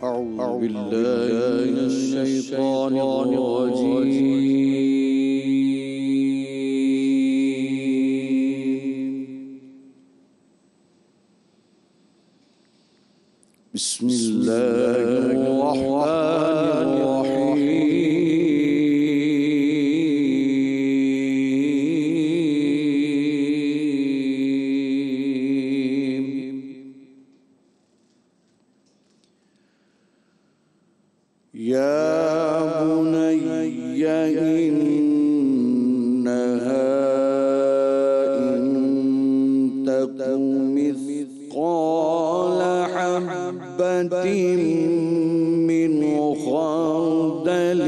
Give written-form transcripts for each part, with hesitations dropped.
أعوذ بالله من الشيطان الرجيم. بسم الله الرحمن الرحيم. يا بني إنها إن تك مثقال حبة من خردل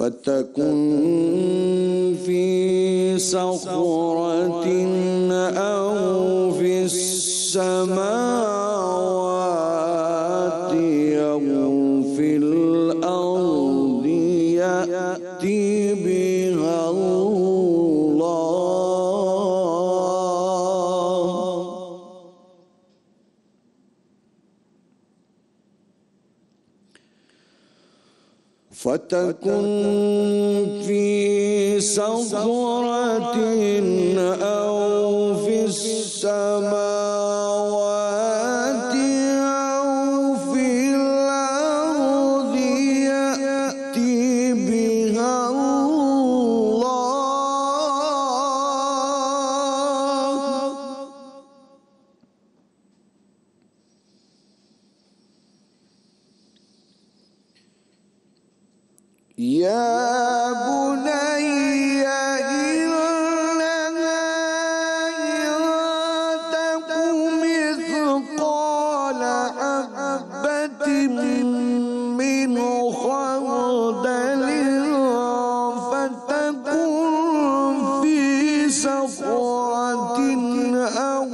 فتكن في صخرة أو في السماوات أو في الأرض يأتي بها الله. فتكن في صخرة أو في السماوات أو في الأرض يأتي بها الله. يا بني إنها إن تك مثقال حبة من خردل فتكن في صخرة أو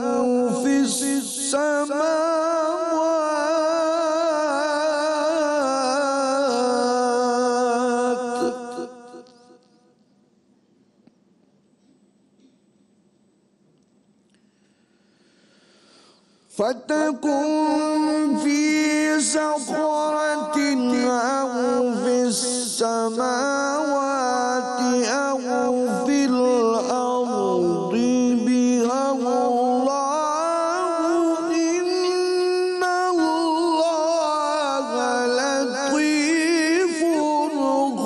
في السماوات فتكن في صخرة أو في السماوات أو في الأرض بها الله. إن الله لطيف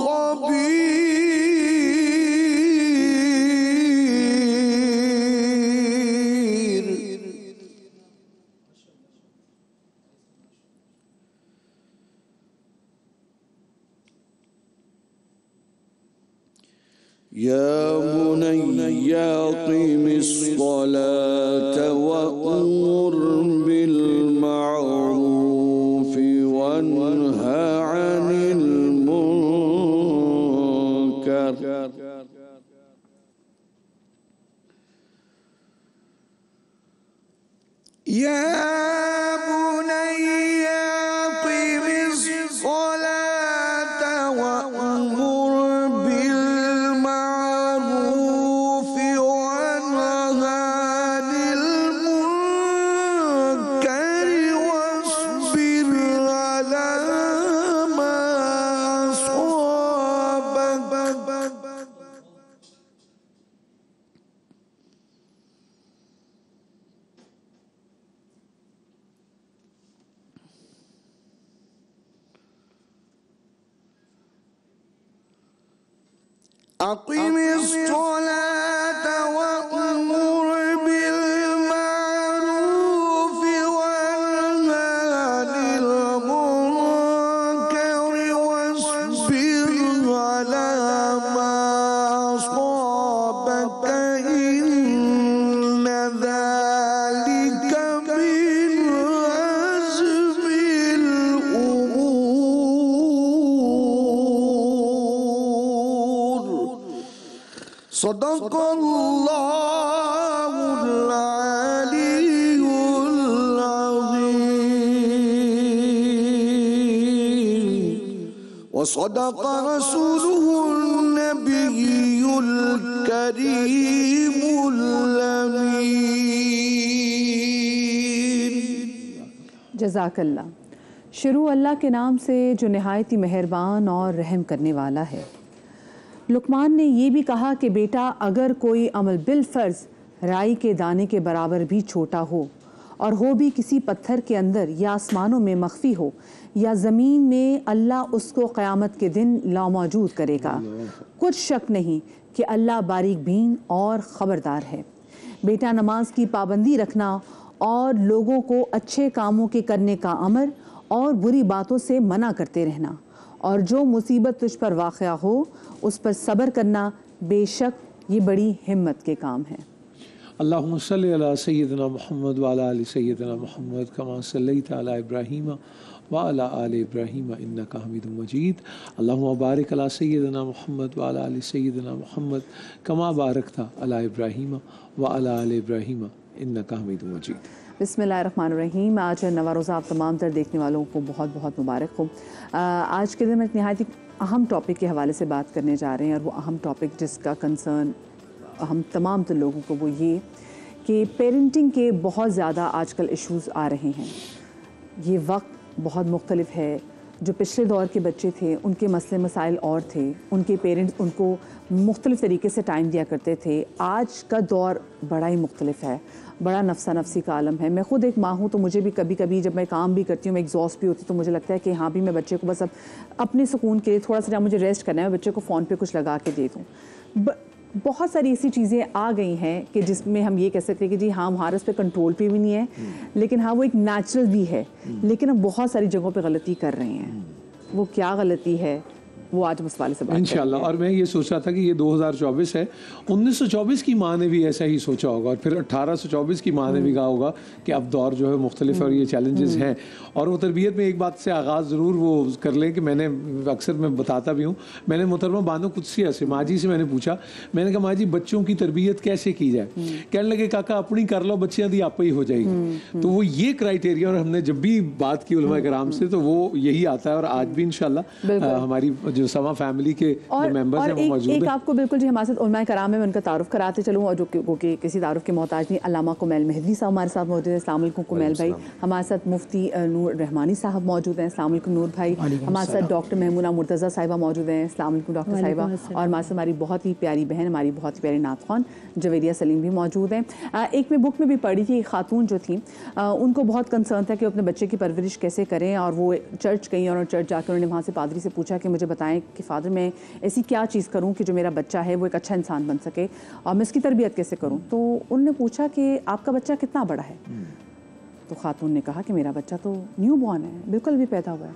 خبير. يا بني أقم الصلاة وأمر بالمعروف وانه عن المنكر. يا بني أقم الصلاة وأمر بالمعروف وانه عن المنكر واصبر على ما أصابك. أقم الصلاة وأمر بالمعروف وانه عن المنكر واصبر على ما أصابك إن ذلك من عزم الأمور. صدق الله العلي العظيم وصدق رسوله नबियुल करीमुल अमीन। जज़ाकल्लाह। शुरू अल्लाह के नाम से जो नहायत ही मेहरबान और रहम करने वाला है। लुकमान ने ये भी कहा कि बेटा, अगर कोई अमल बिल फ़र्ज़ राई के दाने के बराबर भी छोटा हो और हो भी किसी पत्थर के अंदर या आसमानों में मख्फी हो या ज़मीन में, अल्लाह उसको क़यामत के दिन लामौजूद करेगा। कुछ शक नहीं कि अल्लाह बारीक बीन और ख़बरदार है। बेटा, नमाज की पाबंदी रखना और लोगों को अच्छे कामों के करने का अमर और बुरी बातों से मना करते रहना, और जो मुसीबत तुझ पर वाक़या हो उस पर सब्र करना, बेशक ये बड़ी हिम्मत के काम है। अल्लाहुम्मा सल्लि अला सय्यिदिना मुहम्मद व अला आलि सय्यिदिना मुहम्मद कमा सल्लैता अला इब्राहीम व अला आलि इब्राहीम इन्नका हमीदुम मजीद। अल्लाहुम्मा बारिक अला सय्यिदिना मुहम्मद व अला आलि सय्यिदिना मुहम्मद कमा बारकता अला इब्राहीम व अला आलि इब्राहीम इन्नका हमीदुम मजीद। बिस्मिल्लाहिर्रहमानिर्रहीम। आज नवा रोज़ा आप तमाम तर देखने वालों को बहुत बहुत मुबारक हो। आज के दिन में एक नहायत ही अहम टॉपिक के हवाले से बात करने जा रहे हैं, और वो अहम टॉपिक जिसका कंसर्न हम तमाम तो लोगों को वो ये कि पेरेंटिंग के बहुत ज़्यादा आजकल इश्यूज़ आ रहे हैं। ये वक्त बहुत मुख्तलिफ है। जो पिछले दौर के बच्चे थे उनके मसले मसाइल और थे, उनके पेरेंट्स उनको मुख्तलिफ़ तरीके से टाइम दिया करते थे। आज का दौर बड़ा ही मुख्तलिफ है, बड़ा नफसा नफसी का आलम है। मैं ख़ुद एक माँ हूँ, तो मुझे भी कभी कभी जब मैं काम भी करती हूँ, मैं एग्जॉस्ट भी होती हूँ, तो मुझे लगता है कि हाँ भी मैं बच्चे को बस अब अपने सुकून के लिए थोड़ा सा, जब मुझे रेस्ट करना है, मैं बच्चे को फ़ोन पे कुछ लगा के दे दूँ। बहुत सारी ऐसी चीज़ें आ गई हैं कि जिसमें हम ये कह सकते हैं कि जी हाँ, हमारे उस पर कंट्रोल पे भी नहीं है, लेकिन हाँ वो एक नेचुरल भी है। लेकिन हम बहुत सारी जगहों पे गलती कर रहे हैं। वो क्या गलती है, वो आज उस वाले से बात इंशाल्लाह। और मैं ये सोच रहा था कि ये 2024 है, 1924 की माँ ने भी ऐसा ही सोचा होगा, और फिर 1824 की माँ ने भी कहा होगा कि अब दौर जो है मुख्तलिफ है और ये चैलेंजेस हैं। और वो तरबियत में एक बात से आगाज़ ज़रूर वो कर लें कि मैंने अक्सर मैं बताता भी हूँ, मैंने मोहतरमा बानो कुदसिया से माँ जी से मैंने पूछा, मैंने कहा माँ जी बच्चों की तरबियत कैसे की जाए? कहने लगे काका अपनी कर लो, बच्चियाँ दी आप ही हो जाएगी। तो वो ये क्राइटेरिया, और हमने जब भी बात की उलमा कराम से तो वो यही आता है। और आज भी इंशाल्लाह हमारी जो समा फैमिली के जो मेंबर्स हैं वो मौजूद हैं। आपको बिल्कुल जी हमारे साथ उलमा कराम में उनका तारुफ कराते चलूँ, और जो कि किसी तारुफ के मोहताज नहीं। अल्लामा कुमैल मेहदी साहब हमारे साथ मौजूद हैं। अस्सलाम वालेकुम कुमैल भाई। हमारे साथ मुफ्ती नूर रहमानी साहब मौजूद हैं। अस्सलाम वालेकुम नूर भाई। हमारे साथ डॉक्टर महमूना मुर्तज़ा साहिबा मौजूद हैं। अस्सलाम वालेकुम डॉक्टर साहिबा। और हमारे साथ हमारी बहुत ही प्यारी बहन, हमारी बहुत ही प्यारी नात ख़्वान जवेरिया सलीम भी मौजूद हैं। एक मैं बुक में भी पढ़ी थी, खातून जो थी उनको बहुत कंसर्न था कि अपने बच्चे की परवरिश कैसे करें, और वो चर्च गई और चर्च जाकर उन्होंने वहाँ से पादरी से पूछा कि मुझे बताएं कि फ़ादर मैं ऐसी क्या चीज़ करूं कि जो मेरा बच्चा है वो एक अच्छा इंसान बन सके, और मैं इसकी तरबियत कैसे करूं। तो उन्होंने पूछा कि आपका बच्चा कितना बड़ा है? तो खातून ने कहा कि मेरा बच्चा तो न्यू बॉर्न है, बिल्कुल भी पैदा हुआ है।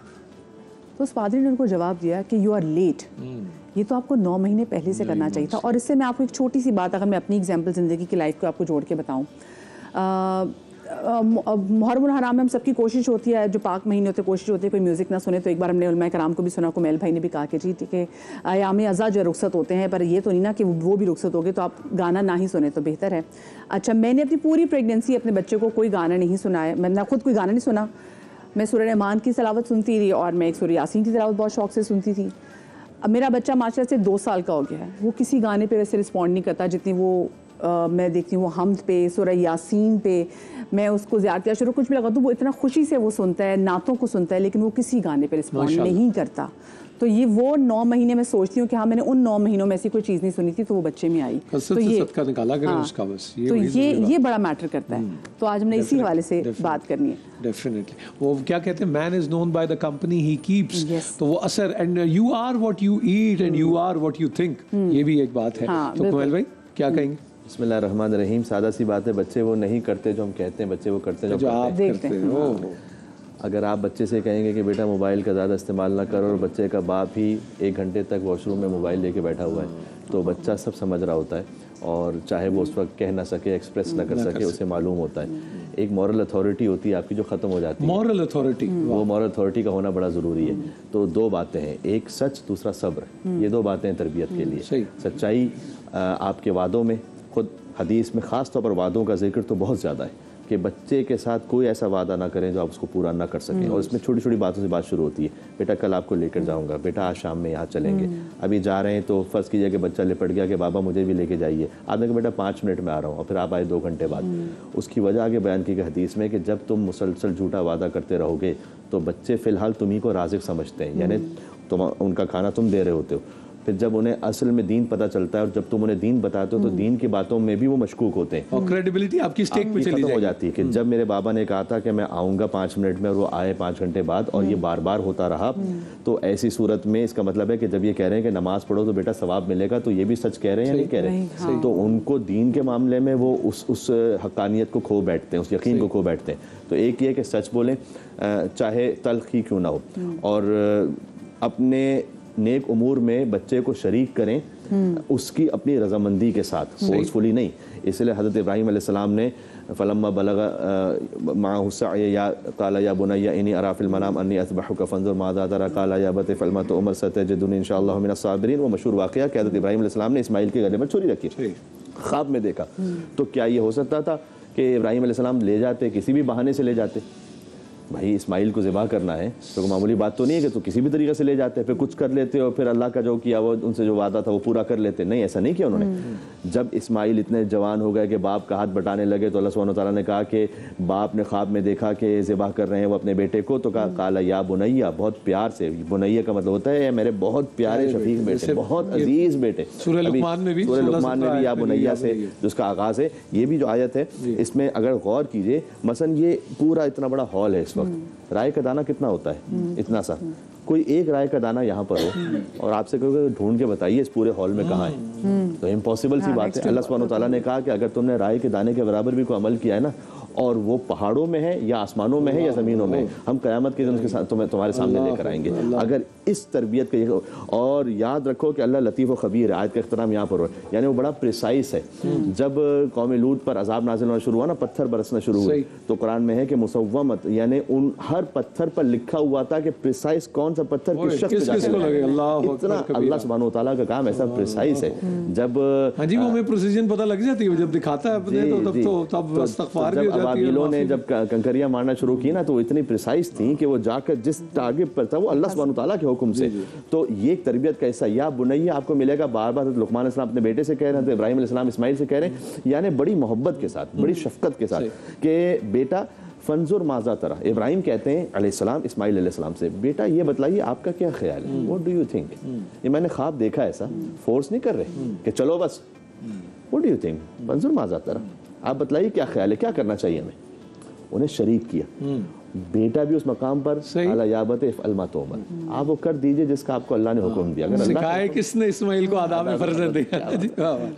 तो उस पादरी ने उनको जवाब दिया कि यू आर लेट, ये तो आपको 9 महीने पहले से करना चाहिए था। और इससे मैं आपको एक छोटी सी बात, अगर मैं अपनी एग्जाम्पल ज़िंदगी की लाइफ को आपको जोड़ के बताऊँ, मुहर्रम हराम में हम सबकी कोशिश होती है, जो पाक महीने होते कोशिश होती है कोई म्यूज़िक ना सुने। तो एक बार हमने उलमा कराम को भी सुना, कुमैल भाई ने भी कहा कि जी ठीक है, आयाम अज़ा जो रुखसत होते हैं, पर ये तो नहीं ना कि वो भी रुखसत हो गए तो आप गाना ना ही सुने तो बेहतर है। अच्छा, मैंने अपनी पूरी प्रेगनेंसी अपने बच्चे को कोई गाना नहीं सुनाया, मैंने खुद कोई गाना नहीं सुना। मैं सूरह रहमान की तिलावत सुनती रही, और मैं एक सूरह यासीन की तिलावत बहुत शौक से सुनती थी। अब मेरा बच्चा माशाल्लाह से 2 साल का हो गया है, वो किसी गाने पे वैसे रिस्पॉन्ड नहीं करता जितनी वो मैं देखती हूँ वो हम्द पे, सूरह यासीन पे, मैं उसको ज़ियारत शुरू कुछ भी लगा दूँ वो इतना खुशी से वो सुनता है, नातों को सुनता है, लेकिन वो किसी गाने पे रिस्पॉन्ड नहीं करता। तो ये वो 9 महीने मैं सोचती हूँ कि हाँ मैंने उन 9 महीनों में ऐसी कोई चीज़ नहीं सुनी थी, तो वो बच्चे में आई। तो ये सदका निकाला करें उसका बस, ये बड़ा मैटर करता है। तो आज हमने इसी हवाले से बात करनी है। डेफिनेटली। वो क्या कहते हैं, man is known by the company he keeps. तो वो असर, and you are what you eat and you are what you think, ये भी एक बात है। तो कुमैल भाई क्या कहेंगे? बिस्मिल्लाहिर्रहमानिर्रहीम। सादा सी बात है, बच्चे वो नहीं करते जो हम कहते हैं, बच्चे वो करते हैं जो आप करते हैं। अगर आप बच्चे से कहेंगे कि बेटा मोबाइल का ज़्यादा इस्तेमाल ना करो, और बच्चे का बाप ही 1 घंटे तक वॉशरूम में मोबाइल लेके बैठा हुआ है, तो बच्चा सब समझ रहा होता है, और चाहे वो उस वक्त कह ना सके, एक्सप्रेस ना कर सके, उसे मालूम होता है। एक मॉरल अथॉरिटी होती है आपकी जो ख़त्म हो जाती है, मॉरल अथॉरिटी, वो मॉरल अथॉरिटी का होना बड़ा ज़रूरी है। तो 2 बातें हैं, एक सच, दूसरा सब्र। ये 2 बातें हैं तरबियत के लिए। सच्चाई आपके वादों में, खुद हदीस में ख़ास तौर पर वादों का जिक्र तो बहुत ज़्यादा है, कि बच्चे के साथ कोई ऐसा वादा ना करें जो आप उसको पूरा ना कर सकें। और इसमें छोटी छोटी बातों से बात शुरू होती है, बेटा कल आपको लेकर जाऊंगा, बेटा आज शाम में यहाँ चलेंगे। अभी जा रहे हैं तो फ़र्ज़ कीजिए कि बच्चा लिपट गया कि बाबा मुझे भी लेके जाइए, आपने कहा बेटा 5 मिनट में आ रहा हूँ, और फिर आप आए 2 घंटे बाद। उसकी वजह आगे बयान की गई हदीस में कि जब तुम मुसलसल झूठा वादा करते रहोगे तो बच्चे फ़िलहाल तुम्ही को राज़िक समझते हैं, यानी तुम उनका खाना तुम दे रहे होते हो। फिर जब उन्हें असल में दीन पता चलता है और जब तुम उन्हें दीन बताते हो तो दीन की बातों में भी वो मशकूक होते हैं और क्रेडिबिलिटी आपकी स्टेक पे चली हो जाती है कि जब मेरे बाबा ने कहा था कि मैं आऊँगा 5 मिनट में और वो आए 5 घंटे बाद और ये बार बार होता रहा, तो ऐसी सूरत में इसका मतलब है कि जब ये कह रहे हैं कि नमाज पढ़ो तो बेटा सवाब मिलेगा, तो ये भी सच कह रहे हैं या नहीं कह रहे हैं। तो उनको दीन के मामले में वो उस हक़ानियत को खो बैठते हैं, उस यकीन को खो बैठते हैं। तो एक ये कि सच बोलें चाहे तल्ख ही क्यों ना हो, और अपने नेक उमूर में बच्चे को शरीक करें उसकी अपनी रजामंदी के साथ, फोर्सफुली नहीं। इसलिए हज़रत इब्राहीम अलैहिस्सलाम ने फलम्मा बलगा माअहु सअय या क़ाला या बुनय्या इन्नी अरा फ़िल मनाम अन्नी अज़बहुका फ़ंज़ुर माज़ा तरा क़ाला या अबती फ़अल मा तु'मर सतजिदुनी इंशाअल्लाहु मिनस साबिरीन। वो मशहूर वाक़या कि हज़रत इब्राहीम अलैहिस्सलाम ने इस्माइल के गले पर छुरी रखी, ख्वाब में देखा। तो क्या ये हो सकता था कि इब्राहीम अलैहिस्सलाम ले जाते, किसी भी बहाने से ले जाते? भाई इस्माइल को ज़िबा करना है तो मामूली बात तो नहीं है कि तो किसी भी तरीके से ले जाते, फिर कुछ कर लेते और फिर अल्लाह का जो किया वो उनसे जो वादा था वो पूरा कर लेते। नहीं, ऐसा नहीं किया उन्होंने। जब इस्माइल इतने जवान हो गए कि बाप का हाथ बटाने लगे तो अल्लाह सुब्हानहू व तआला ने कहा कि बाप ने ख्वाब में देखा कि ज़िबा कर रहे हैं वो अपने बेटे को, तो कहा काला या बुनैया, बहुत प्यार से। बुनैया का मतलब होता है मेरे बहुत प्यारे शफीक बेटे, बहुत अजीज़ बेटे। सूरह लुक़मान में भी या बुनैया से जिसका आगाज़ है, ये भी जो आयत है इसमें अगर गौर कीजिए, मसलन ये पूरा इतना बड़ा हॉल है इस वक्त, राय का दाना कितना होता है? इतना सा। कोई एक राय का दाना यहाँ पर हो और आपसे कहोगे ढूंढ के बताइए इस पूरे हॉल में कहाँ है, तो इम्पॉसिबल सी बात है। अल्लाह सुब्हानहू व तआला ने कहा कि अगर तुमने राय के दाने के बराबर भी कोई अमल किया है ना, और वो पहाड़ों में है या आसमानों में है या ज़मीनों में, हम क़यामत के दिन उसके साथ तुम्हारे सामने लेकर आएंगे। अगर इस तरबियत का, और याद रखो कि अल्लाह लतीफ़ व ख़बीर है, आयत का इख्तिताम यहाँ पर हो, यानी वो बड़ा प्रिसाइस है। जब कौम लूत पर अज़ाब नाज़िल होना शुरू हुआ ना, पत्थर बरसना शुरू हुए, तो कुरान में है कि मुसव्वमत, यानी उन हर पत्थर पर लिखा हुआ था कि प्रिसाइस कौन सा पत्थर किस शख्स को लगे। इतना अल्लाह सुब्हानहू व तआला का काम ऐसा प्रिसाइस है। जब हाँ जी, वो हमें प्रिसीजन पता लग जाती है जब दिखाता है अपने, तो तब इस्तग़फ़ार भी हो जाती है। अबाबिलों ने जब कंकरियां मारना शुरू की ना, तो वो इतनी प्रिसाइस थी कि वो जाकर जिस टारगेट पर था वो अल्लाह सुब्हानहू व तआला के हुक्म से। तो ये एक तरबियत का हिस्सा या बुनैया आपको मिलेगा, बार बार लुक़मान अलैहिस्सलाम अपने बेटे से कह रहे हैं, इब्राहीम अलैहिस्सलाम इस्माइल से कह रहे हैं, यानी बड़ी मोहब्बत के साथ, बड़ी शफकत के साथ कि बेटा फंजुर माज़ा तरा। इब्राहिम कहते हैं अलैहिस्सलाम इस्माइल अलैहिस्सलाम से, बेटा ये बताइए आपका क्या ख्याल है, व्हाट डू यू थिंक। ये मैंने ख्वाब देखा, ऐसा फोर्स नहीं कर रहे कि चलो बस, व्हाट डू यू थिंक, फंजुर माज़ा तरा, आप बताइए क्या ख्याल है, क्या करना चाहिए हमें। उन्हें शरीक किया, बेटा भी उस मकाम पर अला याबत फ़अल मा तुअमर, आप वो कर दीजिए जिसका आपको अल्लाह ने हुक्म दिया। अगर सिखाए किसने इस्माइल को आदाब फर्जंद दिया,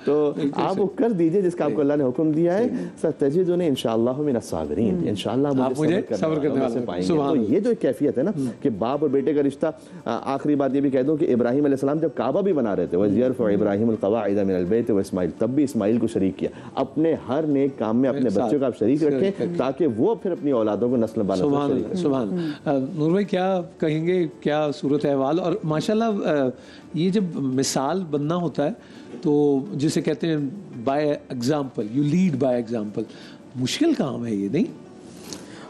तो आप वो कर दीजिए जिसका आपको अल्लाह ने हुक्म दिया है। सतजिदुनी इंशाअल्लाहु मिनस साबिरीन, इंशाअल्लाह मुझे सब्र करने वाले पाएंगे। तो ये जो कैफियत है ना कि बाप और बेटे का रिश्ता। आखिरी बात ये भी कह दूं कि इब्राहिम अलैहिस्सलाम जब काबा भी बना रहे थे, वयरफ़उ इब्राहिमुल क़वाइद मिनल बैत व इस्माइल, तब भी इस्माइल को शरीक किया। अपने हर नेक काम में अपने बच्चों को आप शरीक रखें ताकि वो फिर अपनी औलादों को नस्ल बना। सुभान नूर भाई, क्या कहेंगे, क्या सूरत अहवाल। और माशाल्लाह ये जब मिसाल बनना होता है तो जिसे कहते हैं by example, you lead by example, मुश्किल काम है ये, नहीं?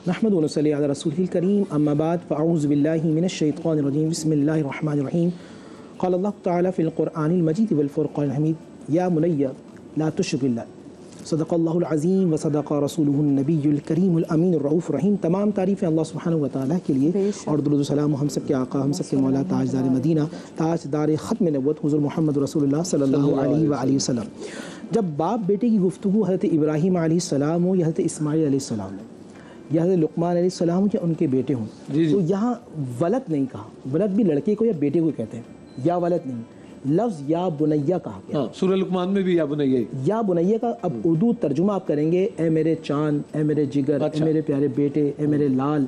नहमदुहु व नसल्ली अला रसूलिल करीम, अम्मा बाद, फ़अऊज़ु बिल्लाहि मिनश शैतानिर रजीम, बिस्मिल्लाहिर रहमानिर रहीम। क़ाल अल्लाहु तआला फ़िल क़ुरआनिल मजीद वल फ़ुरक़ानिल हमीद, या बुनय्या ला तुश्रिक बिल्लाह, सदक़ल्लाहुल अज़ीम व सदक़ रसूलुहुन नबियुल करीमुल अमीनुर रऊफ़ुर रहीम। तमाम तारीफ़ें अल्लाह सुब्हानहू व तआला के लिए, और दुरूद व सलाम हम सब के आका, हम सब के मौला, ताजदार मदीना, ताजदार ख़त्म नबुव्वत हुज़ूर मोहम्मद रसूलुल्लाह सल्लल्लाहु अलैहि व आलिहि वसल्लम। जब बाप बेटे की गुफ्तगू हज़रत इब्राहीम अलैहिस्सलाम हो या हज़रत इस्माइल अलैहिस्सलाम हो या हज़रत लुक़मान अलैहिस्सलाम हो या उनके बेटे हों, तो यहाँ वलद नहीं कहा, वलद भी लड़के को या बेटे को कहते हैं, या वलद नहीं, लफ्ज़ या बुनैया कहा गया। सूरह लुक़मान में भी या बुनैया, या बुनैया का अब उर्दू तर्जुमा आप करेंगे, ए मेरे चांद, ए मेरे जिगर, ए मेरे प्यारे बेटे, ए मेरे लाल।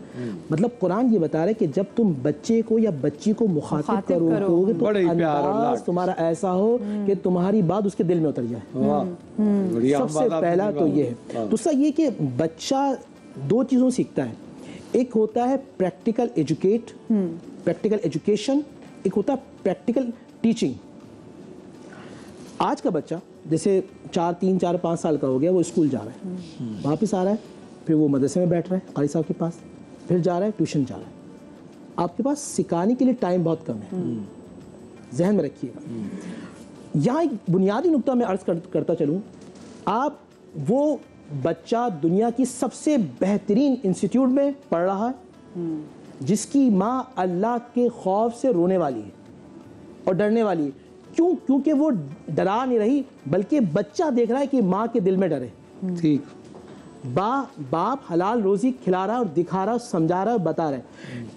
मतलब कुरान ये बता रहा है कि जब तुम बच्चे को या बच्ची को मुखातिब करोगे तो अंदाज तुम्हारा ऐसा हो कि तुम्हारी बात उसके दिल में उतर जाए। सबसे पहला तो ये है। दूसरा ये कि बच्चा दो चीज़ों सीखता है, एक होता है प्रैक्टिकल एजुकेशन, एक होता है प्रैक्टिकल टीचिंग। आज का बच्चा जैसे 3, 4, 5 साल का हो गया, वो स्कूल जा रहा है, वापस आ रहा है, फिर वो मदरसे में बैठ रहा है कारी साहब के पास, फिर जा रहा है ट्यूशन जा रहा है। आपके पास सिखाने के लिए टाइम बहुत कम है, जहन में रखिएगा। यहाँ एक बुनियादी नुक्ता मैं अर्ज करता चलूँ, आप वो बच्चा दुनिया की सबसे बेहतरीन इंस्टीट्यूट में पढ़ रहा है जिसकी माँ अल्लाह के खौफ से रोने वाली है और डरने वाली है। क्यों? क्योंकि वो डरा नहीं रही, बल्कि बच्चा देख रहा है कि माँ के दिल में डर है। ठीक, बाप हलाल रोजी खिला रहा है और दिखा रहा है, समझा रहा है, बता रहा है।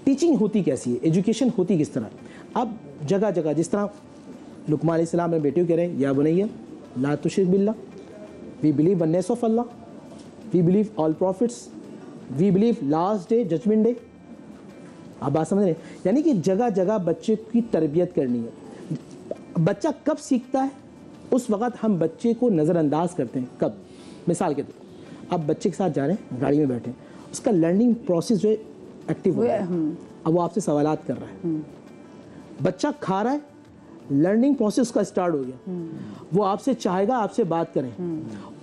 टीचिंग होती कैसी है, एजुकेशन होती किस तरह? अब जगह जगह जिस तरह लुकमान अलैहिस्सलाम अपने बेटे को कह रहे हैं, या बुनैया ला तुश्रिक बिल्लाह, we believe oneness of Allah, we believe all prophets, we believe last day, judgment day. आप बात समझ रहे हैं? यानी कि जगह जगह बच्चे की तरबियत करनी है। बच्चा कब सीखता है? उस वक़्त हम बच्चे को नज़रअंदाज करते हैं। कब? मिसाल के तौर पर अब बच्चे के साथ जा रहे हैं, गाड़ी में बैठे हैं, उसका लर्निंग प्रोसेस जो है एक्टिव हो रहा है। अब वो आपसे सवालात कर रहा है, बच्चा खा रहा है, लर्निंग प्रोसेस का स्टार्ट हो गया, वो आपसे चाहेगा आपसे बात करें।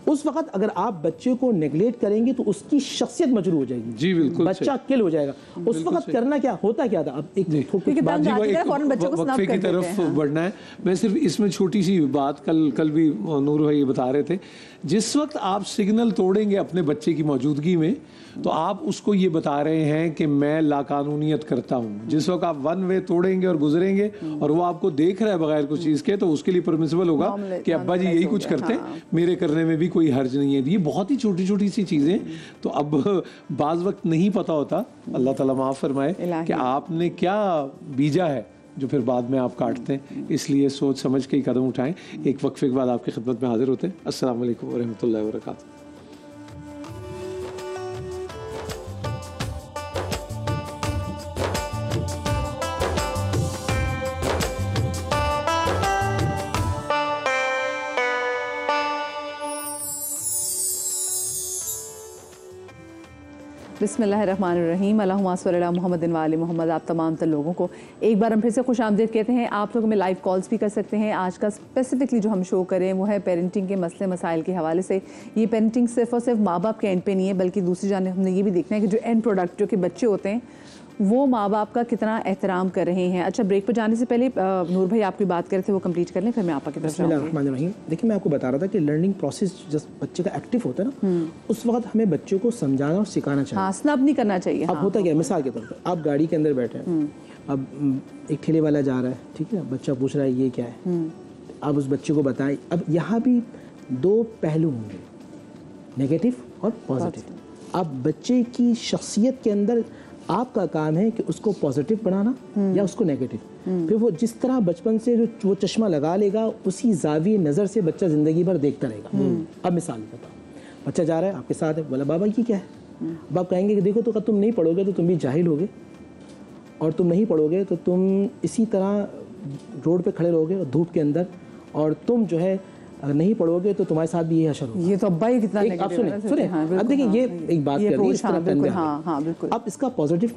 उस वक्त अगर आप बच्चे को नेगलेक्ट करेंगे तो उसकी शख्सियत मजरूह हो जाएगी। जी बिल्कुल, बच्चा किल हो जाएगा। उस वक्त करना क्या होता क्या था? अब एक वक्फे की तरफ बढ़ना है। मैं सिर्फ इसमें छोटी सी बात, कल भी नूर भाई बता रहे थे, जिस वक्त आप सिग्नल तोड़ेंगे अपने बच्चे की मौजूदगी में तो आप उसको ये बता रहे हैं कि मैं लाकानूनियत करता हूँ। जिस वक्त आप वन वे तोड़ेंगे और गुजरेंगे और वो आपको देख रहा है बगैर कुछ चीज़ के, तो उसके लिए परमिसिबल होगा कि अब्बा जी यही कुछ करते हैं, मेरे करने में भी कोई हर्ज नहीं है। ये बहुत ही छोटी छोटी सी चीज़ें, तो अब बाज़ वक्त नहीं पता होता, अल्लाह ताला माफ़ फरमाए, कि आपने क्या बीजा है जो फिर बाद में आप काटते हैं। इसलिए सोच समझ के ही कदम उठाएं। एक वक्फे के बाद आपकी खिदमत में हाजिर होते हैं। अस्सलाम वालेकुम व रहमतुल्लाहि व बरकातहू। बिस्मिल्लाहिर्रहमानिर्रहीम, अल्लाहुम्मा सल्ली अला मुहम्मदिन व आले मोहम्मद। आप तमाम तर लोगों को एक बार हम फिर से खुश आमदीद कहते हैं। आप लोग हमें लाइव कॉल्स भी कर सकते हैं। आज का स्पेसिफिकली जो हम शो करें वो है पेरेंटिंग के मसले मसाइल के हवाले से। ये पेरेंटिंग सिर्फ और सिर्फ माँ बाप के एंड पे नहीं है, बल्कि दूसरी जानिब हमने ये भी देखना है कि जो एंड प्रोडक्ट जो कि बच्चे होते हैं वो माँ बाप का कितना एहतराम कर रहे हैं। अच्छा, ब्रेक पर जाने से पहले नूर भाई आपकी बात कर रहे थे, वो कंप्लीट कर लें, फिर मैं आपकी तरफ जाऊंगी। देखिए, मैं आपको बता रहा था कि लर्निंग प्रोसेस जब बच्चे का एक्टिव होता है ना, उस वक्त हमें बच्चों को समझाना और सिखाना चाहिए। हाँ, स्नब नहीं करना चाहिए। अब होता क्या है, मिसाल के तौर पर आप गाड़ी के अंदर बैठे हैं, अब एक ठेले वाला जा रहा है, ठीक है, बच्चा पूछ रहा है ये क्या है, आप उस बच्चे को बताएं। अब यहाँ भी दो पहलू होंगे, नेगेटिव और पॉजिटिव। अब बच्चे की शख्सियत के अंदर आपका काम है कि उसको पॉजिटिव बनाना या उसको नेगेटिव। फिर वो जिस तरह बचपन से जो वो चश्मा लगा लेगा, उसी जाविये नज़र से बच्चा ज़िंदगी भर देखता रहेगा। अब मिसाल बताओ, बच्चा जा रहा है आपके साथ है, बोला बाबा ये क्या है? अब आप कहेंगे कि देखो, तो तुम नहीं पढ़ोगे तो तुम भी जाहिल होगे, और तुम नहीं पढ़ोगे तो तुम इसी तरह रोड पे खड़े रहोगे और धूप के अंदर, और तुम जो है अगर नहीं पढ़ोगे तो तुम्हारे साथ भी ये हशर होगा। ये तो अब्बा ही कितना आप सुने, अब देखिए, ये एक बात कर रही है इस तरह करने। हाँ, बिल्कुल। अब इसका पॉजिटिव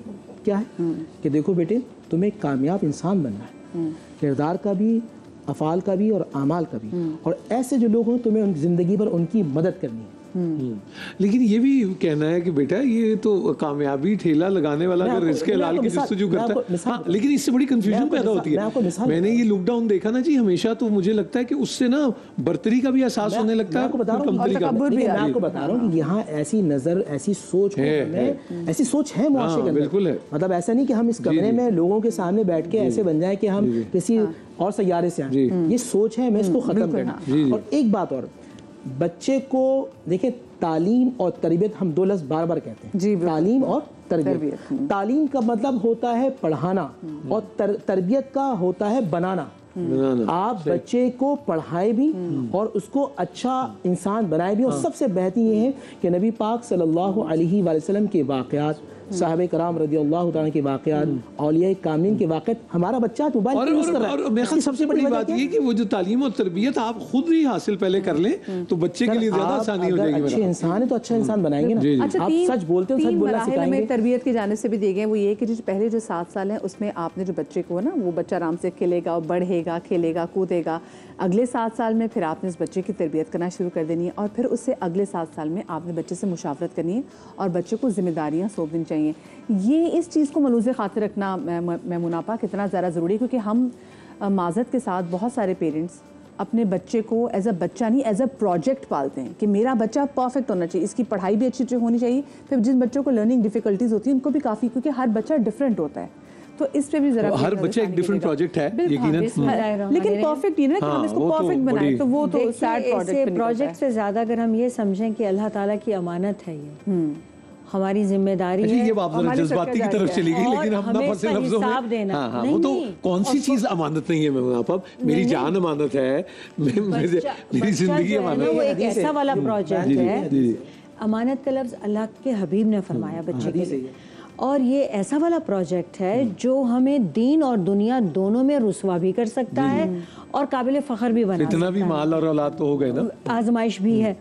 क्या है कि देखो बेटे, तुम्हें कामयाब इंसान बनना है, किरदार का भी, अफ़ाल का भी और आमाल का भी, और ऐसे जो लोग हों तुम्हें उनकी ज़िंदगी भर उनकी मदद करनी है। लेकिन ये भी कहना है कि बेटा ये तो कामयाबी ठेला लगाने वाला अगर रिस्क हलाल की जस्तजू करता है। हाँ, लेकिन इससे बड़ी कंफ्यूजन पैदा होती है। मैंने ये लॉकडाउन देखा ना जी, हमेशा तो मुझे लगता है कि उससे ना बर्तरी का भी एहसास होने लगता है। मैं आपको बता रहा हूँ कि यहाँ ऐसी नज़र, ऐसी सोच ऐसी सोच है मुआशरे के अंदर। बिल्कुल है। मतलब ऐसा नहीं कि हम इस कमरे में लोगों के सामने बैठ के ऐसे बन जाए कि हम किसी और सैयारे से आए। ये सोच है, मैं इसको खत्म करना। और एक बात और, बच्चे को देखिए, तालीम और तरबियत हम दो लफ्ज़ बार बार कहते हैं, तालीम और तरबियत। तालीम का मतलब होता है पढ़ाना और तरबियत का होता है बनाना। आप बच्चे को पढ़ाए भी और उसको अच्छा इंसान बनाए भी। और सबसे बेहतरीन ये है कि नबी पाक सल्लल्लाहु अलैहि वसल्लम के वाक़यात, साहबे कराम रज़ियल्लाहु ताला के वाक़यात, औलिया कामिलीन के वाक़यात, हमारा बच्चा मोबाइल यूज़ कर रहा है। और सबसे बड़ी बात ये कि वो जो तालीम और तरबियत आप खुद ही हासिल पहले कर लें तो बच्चे के लिए ज़्यादा आसानी हो जाएगी। अच्छे इंसान है तो अच्छा इंसान बनाएंगे ना। अच्छा, आप सच बोलते हो, सच बोलना सिखाएंगे। तरबियत की जानिब से भी दिए गए वो ये कि जो पहले जो 7 साल है उसमें आपने जो बच्चे को ना, वो बच्चा आराम से खेलेगा और बढ़ेगा, खेलेगा, कूदेगा, अगले 7 साल में फिर आपने उस बच्चे की तरबियत करना शुरू कर देनी है और फिर उससे अगले 7 साल में आपने बच्चे से मुशावरत करनी है और बच्चे को जिम्मेदारियाँ सौंप देनी चाहिए। ये इस चीज़ को मलूज़े खातिर रखना मैमूना आपा कितना ज़्यादा ज़रूरी है, क्योंकि हम माज़रत के साथ बहुत सारे पेरेंट्स अपने बच्चे को एज अ बच्चा नहीं एज अ प्रोजेक्ट पालते हैं कि मेरा बच्चा परफेक्ट होना चाहिए, इसकी पढ़ाई भी अच्छी होनी चाहिए। फिर जिन बच्चों को लर्निंग डिफ़िकल्टीज़ होती है उनको भी काफ़ी, क्योंकि हर बच्चा डिफरेंट होता है, तो इस पे भी जरा हर बच्चा एक डिफरेंट प्रोजेक्ट है यकीनन, लेकिन परफेक्ट ये ना कि हम इसको परफेक्ट बनाएं, तो वो तो सैड प्रोजेक्ट से ज़्यादा अगर हम ये समझें कि अल्लाह ताला की अमानत है, ये हमारी जिम्मेदारी है। ये बात जज्बाती की तरफ चली गई, लेकिन हम ना फंसे लफ्जों में देना। हाँ, वो तो कौन सी चीज अमानत नहीं है मैम, आप मेरी जान अमानत है, मेरी जिंदगी अमानत है। वो एक ऐसा वाला प्रोजेक्ट है, अमानत का लफ्ज अल्लाह के हबीब ने फरमाया बच्चे के लिए, और ये ऐसा वाला प्रोजेक्ट है जो हमें दीन और दुनिया दोनों में रुसवा भी कर सकता है और काबिल फ़ख्र भी बना इतना भी माल और औलाद तो हो गए ना, आजमाइश भी है।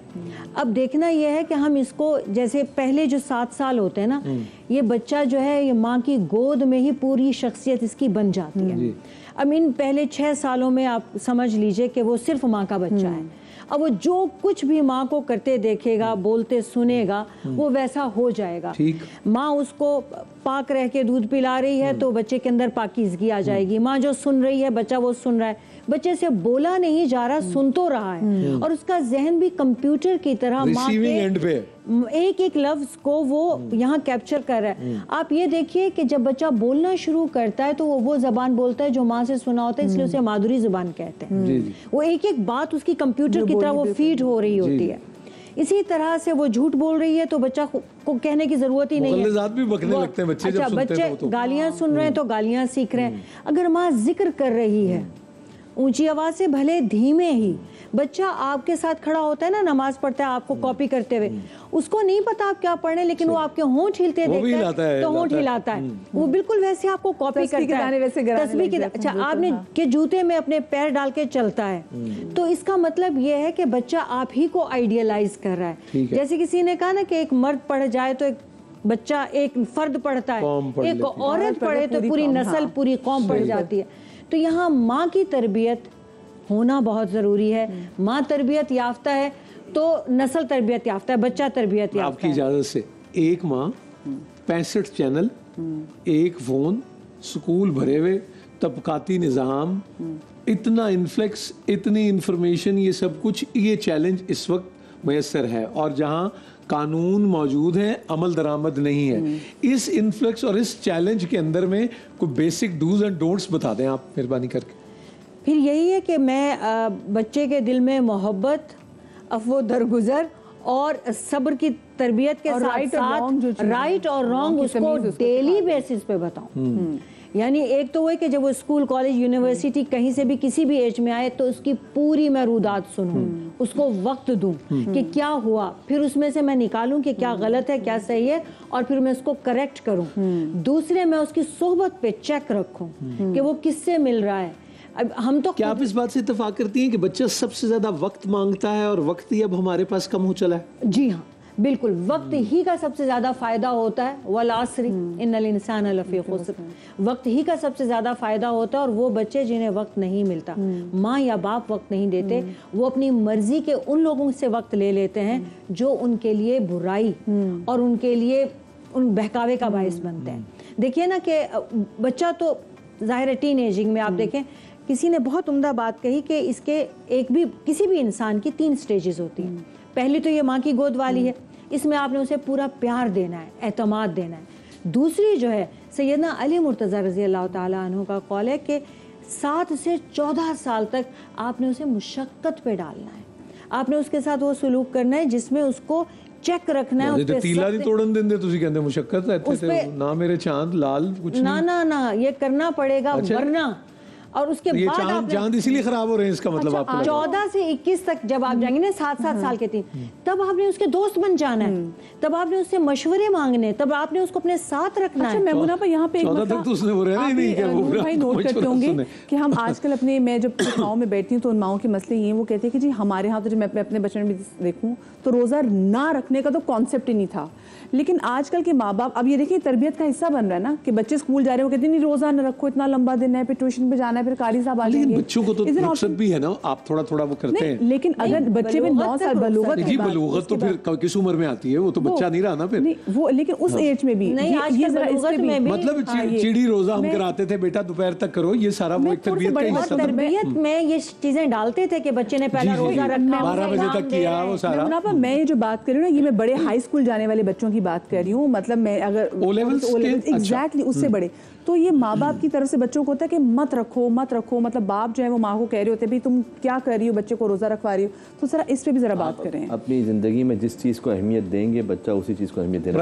अब देखना यह है कि हम इसको, जैसे पहले जो 7 साल होते हैं ना, ये बच्चा जो है ये माँ की गोद में ही पूरी शख्सियत इसकी बन जाती है। अब इन पहले 6 सालों में आप समझ लीजिए कि वो सिर्फ माँ का बच्चा है। अब वो जो कुछ भी माँ को करते देखेगा, बोलते सुनेगा, वो वैसा हो जाएगा। माँ उसको पाक रह के दूध पिला रही है तो बच्चे के अंदर पाकीज़गी आ जाएगी। माँ जो सुन रही है, बच्चा वो सुन रहा है, बच्चे से बोला नहीं जा रहा, सुन तो रहा है, और उसका जहन भी कंप्यूटर की तरह माँ के एंड पे एक एक लफ्ज को वो यहाँ कैप्चर कर रहा है। आप ये देखिए कि जब बच्चा बोलना शुरू करता है तो वो जबान बोलता है जो माँ से सुना होता है, इसलिए उसे माधुरी जुबान कहते हैं। वो एक एक बात उसकी कंप्यूटर की तरह वो फीड हो रही होती है। इसी तरह से वो झूठ बोल रही है तो बच्चा को कहने की जरूरत ही नहीं है, भी बकने लगते हैं बच्चे। अच्छा, बच्चे गालियां सुन रहे हैं तो गालियां सीख रहे हैं। अगर माँ जिक्र कर रही है ऊंची आवाज से, भले धीमे ही, बच्चा आपके साथ खड़ा होता है ना, नमाज पढ़ता है आपको कॉपी करते हुए, उसको नहीं पता आप क्या पढ़ रहे हैं, लेकिन वो आपके होंठ हिलते देखता है तो होंठ हिलाता है, वो बिल्कुल वैसे आपको कॉपी करता है, तस्बीह की। अच्छा, आपने के जूते में अपने पैर डाल के चलता है, तो इसका मतलब ये है कि बच्चा आप ही को आइडियलाइज कर रहा है। जैसे किसी ने कहा ना कि एक मर्द पढ़ जाए तो एक बच्चा, एक फर्द पढ़ता है, एक औरत पढ़े तो पूरी नस्ल, पूरी कौम पढ़ जाती है। तो यहाँ माँ की तरबियत होना बहुत ज़रूरी है। माँ तरबियत याफ्ता है तो नस्ल तरबियत याफ्ता है, बच्चा तरबियत याफ्ता है। आपकी इजाज़त से, एक माँ, 65 चैनल, एक फ़ोन, स्कूल भरे हुए, तबकाती निज़ाम, इतना इन्फ्लेक्स, इतनी इंफॉर्मेशन, ये सब कुछ, ये चैलेंज इस वक्त मैसर है, और जहाँ कानून मौजूद है, अमल दरामद नहीं है। इस इन्फ्लेक्स और इस चैलेंज के अंदर में कोई बेसिक डूज एंड डोंट्स बता दें आप मेहरबानी करके। फिर यही है कि मैं बच्चे के दिल में मोहब्बत, अफ़्व दरगुजर और सब्र की तरबियत के साथ राइट और रॉन्ग उसको डेली बेसिस पे बताऊं। यानी एक तो वो है कि जब वो स्कूल, कॉलेज, यूनिवर्सिटी कहीं से भी किसी भी एज में आए तो उसकी पूरी मैं रुदात सुनूं, उसको वक्त दूं कि क्या हुआ, फिर उसमें से मैं निकालूं कि क्या गलत है क्या सही है, और फिर मैं उसको करेक्ट करूं। दूसरे, मैं उसकी सोहबत पे चेक रखूं कि वो किससे मिल रहा है। अब हम तो, क्या आप इस बात से इत्तेफाक करती हैं कि बच्चा सबसे ज्यादा वक्त मांगता है और वक्त ही अब हमारे पास कम हो चला है? जी हाँ, बिल्कुल, वक्त ही का सबसे ज्यादा फायदा होता है। वल अस्र इन्नल इंसान लफी खुस्र, वक्त ही का सबसे ज्यादा फायदा होता है। और वो बच्चे जिन्हें वक्त नहीं मिलता, माँ या बाप वक्त नहीं देते, वो अपनी मर्जी के उन लोगों से वक्त ले लेते हैं जो उनके लिए बुराई और उनके लिए उन बहकावे का बायस बनते हैं। देखिए ना कि बच्चा तो जाहिर है टीन एजिंग में, आप देखें किसी ने बहुत उम्दा बात कही कि इसके किसी भी इंसान की 3 स्टेजेस होती हैं। पहली तो ये माँ की गोद वाली है, इसमें आपने उसे पूरा प्यार देना है, एतमाद देना है। दूसरी जो है, सैयदना अली मुर्तज़ा रज़ी अल्लाह ताला अन्हु का कौल है कि 7 से 14 साल तक आपने उसे मुशक्क़त पे डालना है, आपने उसके साथ वो सलूक करना है जिसमें उसको चेक रखना है। उसपे तीला नहीं तोड़न देंगे, तुसी कहंदे मुशक्कत है, ना मेरे चांद लाल कुछ ना ये करना पड़ेगा, वरना। और उसके बाद चांद इसीलिए खराब हो रहे हैं, इसका मतलब आपको 14 से 21 तक जब आप जाएंगे ना, 7 साल के 3, तब आपने उसके दोस्त बन जाना है, तब आपने उससे मशवरे मांगने, तब आपने उसको अपने साथ रखना है। मैमूना पर यहाँ पे एक तक तो उसने बोला नहीं भाई नोट करते होंगे कि हम आजकल अपने, मैं जब माओ में बैठती हूँ तो उन माओ के मसले ये, वो कहते हैं कि जी हमारे यहाँ तो जब मैं अपने बचपन में देखूँ तो रोज़ा ना रखने का तो कॉन्सेप्ट ही नहीं था। लेकिन आजकल के माँ बाप, अब ये देखिए तरबियत का हिस्सा बन रहा है ना, कि बच्चे स्कूल जा रहे हैं, वो कहते हैं नहीं रोज़ा न रखो, इतना लंबा दिन है, फिर ट्यूशन पे जाना है, है, फिर कारी साहब आ लेकिन जाएंगे। बच्चों को तो Is an रुखसत option? भी है ना, आप थोड़ा थोड़ा वो करते हैं। लेकिन अगर बच्चे में 9 साल बलूगत जी बलूगत तो फिर किस उम्र में आती है, वो तो बच्चा नहीं रहा ना फिर। नहीं वो, लेकिन उस एज में भी नहीं, आजकल जरा इस पे बलूगत में भी मतलब चिड़ी रोजा हम कराते थे, बेटा दोपहर तक करो, ये सारा वो एक तरबियत का हिस्सा था। तरबियत में ये चीजें डालते थे कि बच्चे ने पहला रोजा रखा, 12 बजे तक किया वो सारा। मैं ये जो बात कर रही हूँ ना, ये मैं बड़े हाई स्कूल जाने वाले बच्चों की बात कर रही हूँ, मतलब मैं अगर O levels के? एग्जैक्टली उससे बड़े, तो ये माँ बाप की तरफ से बच्चों को होता है कि मत रखो मत रखो, मतलब बाप जो है वो माँ को कह रहे होते हैं भाई तुम क्या कर रही हो, बच्चे को रोजा रखवा रही हो, तो जरा इस पे भी जरा बात करें। अपनी ज़िंदगी में जिस चीज़ को अहमियत देंगे बच्चा उसी चीज़ को अहमियत देना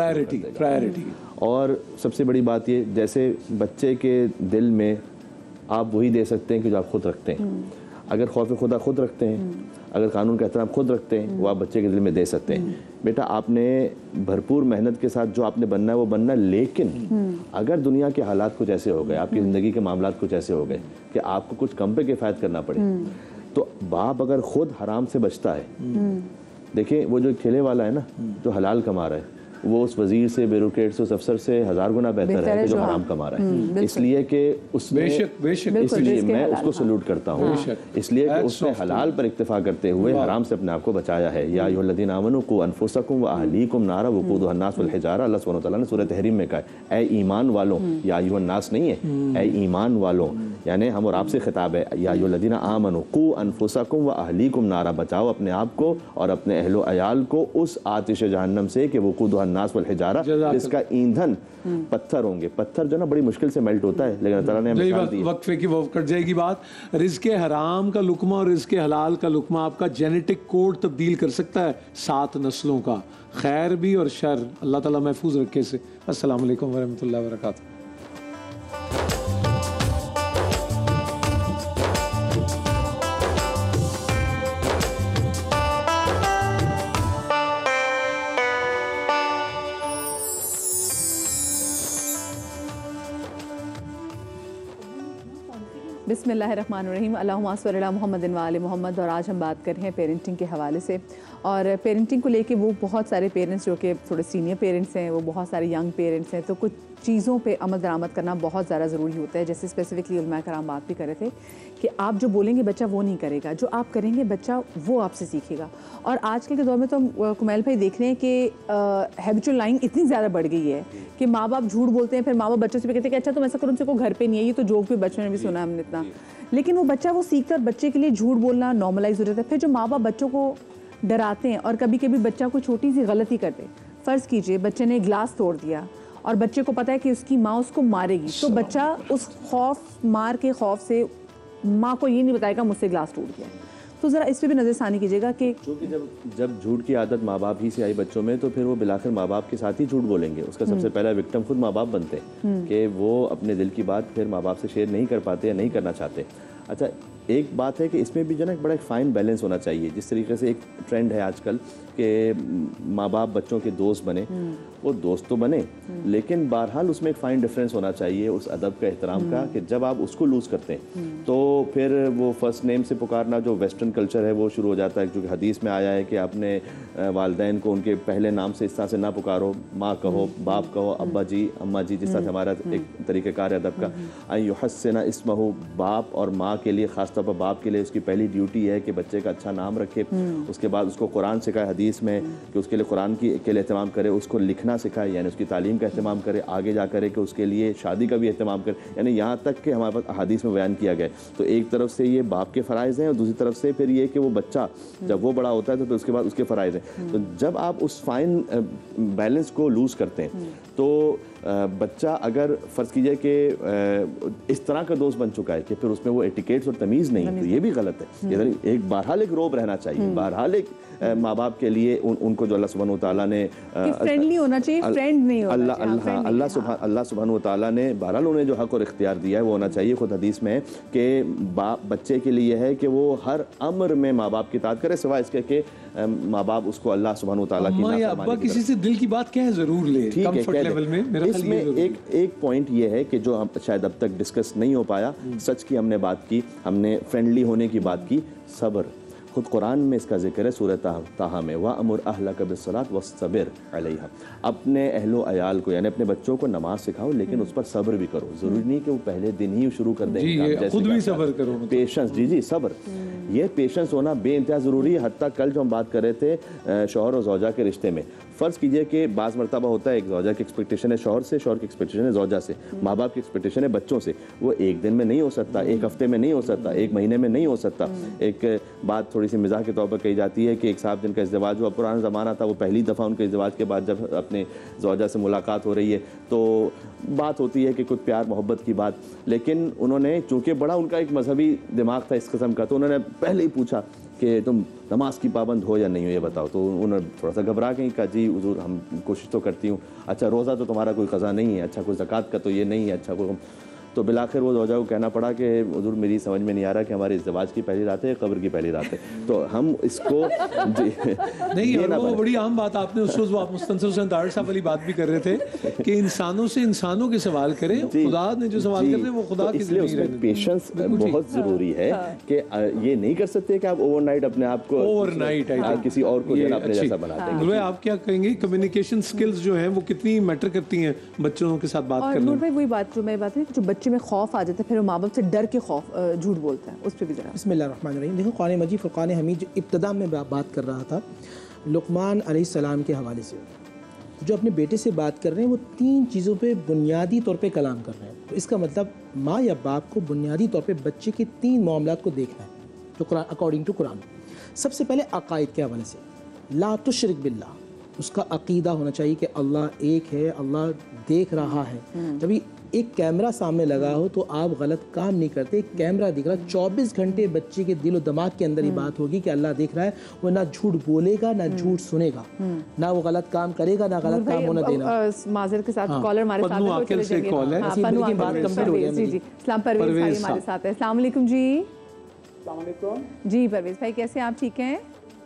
प्रायोरिटी। और सबसे बड़ी बात ये, जैसे बच्चे के दिल में आप वही दे सकते हैं कि जो आप खुद रखते हैं। अगर खौफ खुदा खुद रखते हैं, अगर कानून का एहतराम खुद रखते हैं, वो आप बच्चे के दिल में दे सकते हैं। बेटा आपने भरपूर मेहनत के साथ जो आपने बनना है वो बनना, लेकिन अगर दुनिया के हालात कुछ ऐसे हो गए, आपकी ज़िंदगी के मामलात कुछ ऐसे हो गए कि आपको कुछ कम पे किफ़ायत करना पड़े, तो बाप अगर खुद हराम से बचता है, देखिए वो जो ठेले वाला है ना, जो हलाल कमा रहा है, वो उस वजीर से, ब्यूरोक्रेट से, उस अफसर से 1000 गुना बेहतर है कि जो हराम कमा रहा है। इसलिए कि उसमें इसलिए मैं उसको सल्यूट करता हूँ, इसलिए कि उसने हलाल पर इक्तिफा करते हुए हराम से अपने आप को बचाया है। या अय्युहल्लज़ीना आमनू क़ू अनफुसकुम व अहलीकुम नारा वक़ूदुहा अन्नास वल हिजारा, अल्लाह सुब्हानहू व तआला ने सूरह तहरीम में कहा है, ए ईमान वालों, या अय्युहन नास नहीं है, ए ईमान वालों, यानी हम और आपसे खिताब है। या अय्युहल्लज़ीना आमनू क़ू अनफुसकुम व अहलीकुम नारा, बचाओ अपने आप को और अपने अहलो अयाल को उस आतिश जहन्नम से कि वक़ूदुहा अन्नास वल हिजारा, जिसका ईंधन पत्थर होंगे। पत्थर जो ना बड़ी मुश्किल से मेल्ट होता है, लेकिन अल्लाह ताला ने हमें मिसाल दी है। वक्फे की वो कट जाएगी बात। रिज़्क़े हराम का लुकमा और रिज़्क़े हलाल का लुकमा आपका जेनेटिक कोड तब्दील कर सकता है 7 नस्लों का, खैर भी और शर। अल्लाह ताला महफूज रखे से। अस्सलाम वालेकुम वरहमतुल्लाहि वबरकातुहू। बिस्मिल्लाहिर्रहमानिर्रहीम, अल्लाहुम्मा सल्लि अला मुहम्मदिन व आले मोहम्मद। और आज हम बात कर रहे हैं पेरेंटिंग के हवाले से, और पेरेंटिंग को लेके वो बहुत सारे पेरेंट्स जो कि थोड़े सीनियर पेरेंट्स हैं, वो बहुत सारे यंग पेरेंट्स हैं, तो कुछ चीज़ों पे अमल दरामद करना बहुत ज़्यादा ज़रूरी होता है। जैसे स्पेसिफिकली उलमा कराम बात भी कर रहे थे कि आप जो बोलेंगे बच्चा वो नहीं करेगा, जो आप करेंगे बच्चा वो आपसे सीखेगा। और आजकल के दौर में तो हम कुमैल भाई देख रहे हैं कि हैबिचुअल लाइंग इतनी ज़्यादा बढ़ गई है कि माँ बाप झूठ बोलते हैं, फिर माँ बाप बच्चों से भी कहते हैं कि अच्छा तुम ऐसा करो, तुमसे को घर पे नहीं है। ये तो जोक भी बचपन में भी सुना हमने इतना, लेकिन वो बच्चा वो सीखता है, बच्चे के लिए झूठ बोलना नॉर्मलाइज हो जाता है। फिर जो माँ बाप बच्चों को डराते हैं और कभी कभी बच्चा कोई छोटी सी गलती करते, फ़र्ज़ कीजिए बच्चे ने गिलास तोड़ दिया और बच्चे को पता है कि उसकी माँ उसको मारेगी, तो बच्चा उस खौफ, मार के खौफ से माँ को ये नहीं बताएगा मुझसे गिलास टूट गया। तो ज़रा इस पर भी नज़रसानी कीजिएगा कि क्योंकि जब झूठ की आदत माँ बाप ही से आई बच्चों में, तो फिर वो बिलाखिर माँ बाप के साथ ही झूठ बोलेंगे। उसका सबसे पहला विक्टिम खुद माँ बाप बनते हैं कि वो अपने दिल की बात फिर माँ बाप से शेयर नहीं कर पाते या नहीं करना चाहते। अच्छा, एक बात है कि इसमें भी जो ना एक बड़ा एक फ़ाइन बैलेंस होना चाहिए। जिस तरीके से एक ट्रेंड है आजकल कि माँ बाप बच्चों के दोस्त बने, वो दोस्त तो बने, लेकिन बहरहाल उसमें एक फ़ाइन डिफरेंस होना चाहिए उस अदब का, एहतराम का, कि जब आप उसको लूज़ करते हैं तो फिर वो फ़र्स्ट नेम से पुकारना जो वेस्टर्न कल्चर है वो शुरू हो जाता है। क्योंकि हदीस में आया है कि आपने वालिदैन को उनके पहले नाम से इस तरह से ना पुकारो, माँ कहो, बाप कहो, अब्बा जी, अम्मा जी, जिस तरह से हमारा एक तरीक़ेकार है अदब का। अय्युहस्सिना इस्महु, बाप और माँ के लिए, ख़ास तौर पर बाप के लिए उसकी पहली ड्यूटी है कि बच्चे का अच्छा नाम रखे। उसके बाद उसको कुरान सिखाए हदीस में कि उसके लिए कुरान के लिए एहतमाम करे, उसको लिखना सिखाए यानी उसकी तालीम का एहतमाम करे, आगे जा करे कि उसके लिए शादी का भी एहतमाम करे, यानी यहाँ तक कि हमारे पास हदीस में बयान किया गया। तो एक तरफ से ये बाप के फ़राइज़ हैं और दूसरी तरफ से फिर ये कि वो बच्चा जब वो बड़ा होता है तो फिर उसके बाद उसके फ़राइज़ हैं। तो जब आप उस फाइन बैलेंस को लूज़ करते हैं तो बच्चा अगर फ़र्ज़ कीजिए कि इस तरह का दोस्त बन चुका है कि फिर उसमें वो एटिकेट्स और तमीज़ नहीं, तो ये भी गलत है। इधर एक बहरहाल एक रोब रहना चाहिए, बहरहाल एक माँ बाप के लिए उनको जो अल्लाह सुब्हानहू तआला ने फ्रेंडली होना चाहिए, फ्रेंड नहीं होना चाहिए। अल्लाह सुब्हानहू तआला ने बहरहाल उन्हें जो हक़ और इख्तियार दिया है वो होना चाहिए। खुद हदीस में है कि बच्चे के लिए है कि वो हर अम्र में माँ बाप की इताअत करे, सिवाय इसके कि माँ बाप उसको अल्लाह सुब्हानहू तआला की अब्बा किसी से दिल की बात कह ज़रूर ले, कंफर्ट लेवल में। इसमें एक पॉइंट ये है कि जो हम शायद अब तक डिस्कस नहीं हो पाया, सच की हमने बात की, हमने फ्रेंडली होने की बात की, सब्र। खुद कुरान में इसका जिक्र है सूरह ताहा में, वअमुर अहलक बिस्सलात वस्तबिर अलैहा। अपने अहलो अयाल को यानी अपने बच्चों को नमाज सिखाओ लेकिन उस पर सब्र भी करो। ज़रूरी नहीं कि वो पहले दिन ही शुरू कर दें, खुद भी सब्र करो, पेशेंस। जी सब्र, ये पेशेंस होना बेइंतहा ज़रूरी है। हत्ता कल जो हम बात कर रहे थे शौहर और ज़ौजा के रिश्ते में, फ़र्ज़ कीजिए कि बाज़ मरतबा होता है एक ज़ौजा की एक्सपेक्टेशन है शौहर से, शौहर की एक्सपेक्टेशन है ज़ौजा से, माँ बाप की एक्सपेक्टेशन है बच्चों से। वो एक दिन में नहीं हो सकता, एक हफ्ते में नहीं हो सकता, एक महीने में नहीं हो सकता। एक बात थोड़ी सी मिजाह के तौर पर कही जाती है कि एक साहब जिनका इज़्दिवाज हुआ, पुराना ज़माना था, वो पहली दफ़ा उनके इज़्दिवाज के बाद जब अपने ज़ौजा से मुलाकात हो रही है तो बात होती है कि कुछ प्यार मोहब्बत की बात, लेकिन उन्होंने चूँकि बड़ा उनका एक मजहबी दिमाग था इस किस्म का, तो उन्होंने पहले ही पूछा कि तुम नमाज की पाबंद हो या नहीं हो ये बताओ। तो उन्होंने थोड़ा सा घबरा के कहा जी हुजूर हम कोशिश तो करती हूँ। अच्छा रोज़ा तो तुम्हारा कोई क़ज़ा नहीं है, अच्छा कोई ज़कात का तो ये नहीं है, अच्छा कोई। तो बिलाखिर वो ज़ौजा को कहना पड़ा कि हुजूर मेरी समझ में नहीं आ रहा कि हमारे इज़्दिवाज की पहली रात है या कब्र की पहली रात है। तो हम इसको नहीं, और वो बड़ी आम बात आपने उस रोज़ आप मुस्तंसिर हुसैन तारड़ साहब वाली बात भी कर रहे थे कि इंसानों से इंसानों के सवाल करें, खुदा ने जो सवाल करने वो खुदा तो इसलिए उसमें पेशेंस बहुत ज़रूरी है कि ये नहीं कर सकते कि आप ओवरनाइट अपने आप को ओवरनाइट किसी और को अपने जैसा बना देंगे। आप क्या कहेंगे कम्युनिकेशन स्किल्स जो हैं वो कितनी मैटर करती हैं बच्चों के साथ बात करने में? वही बात जो मैं बात है जो बच्चे में खौफ आ जाता है, फिर वो माँ बाप से डर के खौफ झूठ बोलता है, उस पर भी जरा। बिस्मिल्लाहिर्रहमानिर्रहीम। देखो कुरान मजीद फुरक़ान हमीद जो इब्तिदा में बात कर रहा था लुक़मान अलैहिस्सलाम के हवाले से, जो अपने बेटे से बात कर रहे हैं वो 3 चीज़ों पे बुनियादी तौर पे कलाम कर रहे हैं। तो इसका मतलब माँ या बाप को बुनियादी तौर पे बच्चे के 3 मामलात को देखना है जो कुरान अकॉर्डिंग टू कुरान। सबसे पहले अकायद के हवाले से ला तुश्रिक बिल्लाह, उसका अकीदा होना चाहिए कि अल्लाह एक है, अल्लाह देख रहा है। जब एक कैमरा सामने लगा हो तो आप गलत काम नहीं करते। कैमरा दिख रहा, 24 घंटे बच्चे के दिल और दिमाग के अंदर ही बात होगी कि अल्लाह देख रहा है। वो ना झूठ बोलेगा ना झूठ सुनेगा, ना वो गलत काम करेगा ना गलत काम होना देना। माजिर के साथ कॉलर हमारे साथ है, कॉल है। लेकिन बात कंप्लीट हो गई। जी इस्लाम परवेज भाई हमारे साथ है। अस्सलाम वालेकुम जी। अस्सलाम वालेकुम जी परवेज भाई कैसे हैं आप? ठीक हैं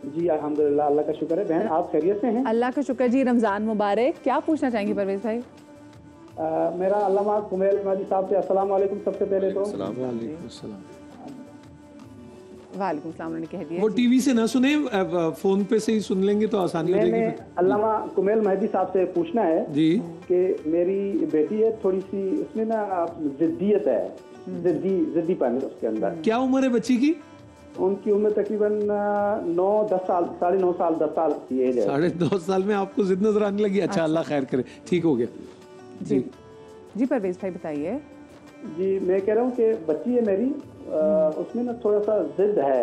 जी अल्हम्दुलिल्लाह, अल्लाह का शुक्र है। बहन आप खैरियत से हैं? अल्लाह का शुक्र जी। रमज़ान मुबारक। क्या पूछना चाहेंगे परवेज भाई? मेरा अल्लामा कुमैल माजी साहब से अस्सलाम वालेकुम। सबसे पहले तो वालेकुम सलाम उन्होंने कह दिया। वो टीवी से ना सुने, फोन पे से ही सुन लेंगे तो आसानी हो मैंने जाएगी। अल्लामा कुमैल महदी साहब से पूछना है जी कि मेरी बेटी है थोड़ी सी, उसमें ना जिद्दियत है, जिद्दीपन है उसके अंदर। क्या उम्र है बच्ची की? उनकी उम्र तकरीबन 9-10 साल, 9.5 साल 10 साल की एज है। 9.5 साल में आपको जिद नजर आने लगी? अच्छा अल्लाह खैर करे, ठीक हो गया। जी जी परवेज भाई बताइए। जी मैं कह रहा हूँ कि बच्ची है मेरी, उसमें ना थोड़ा सा जिद है,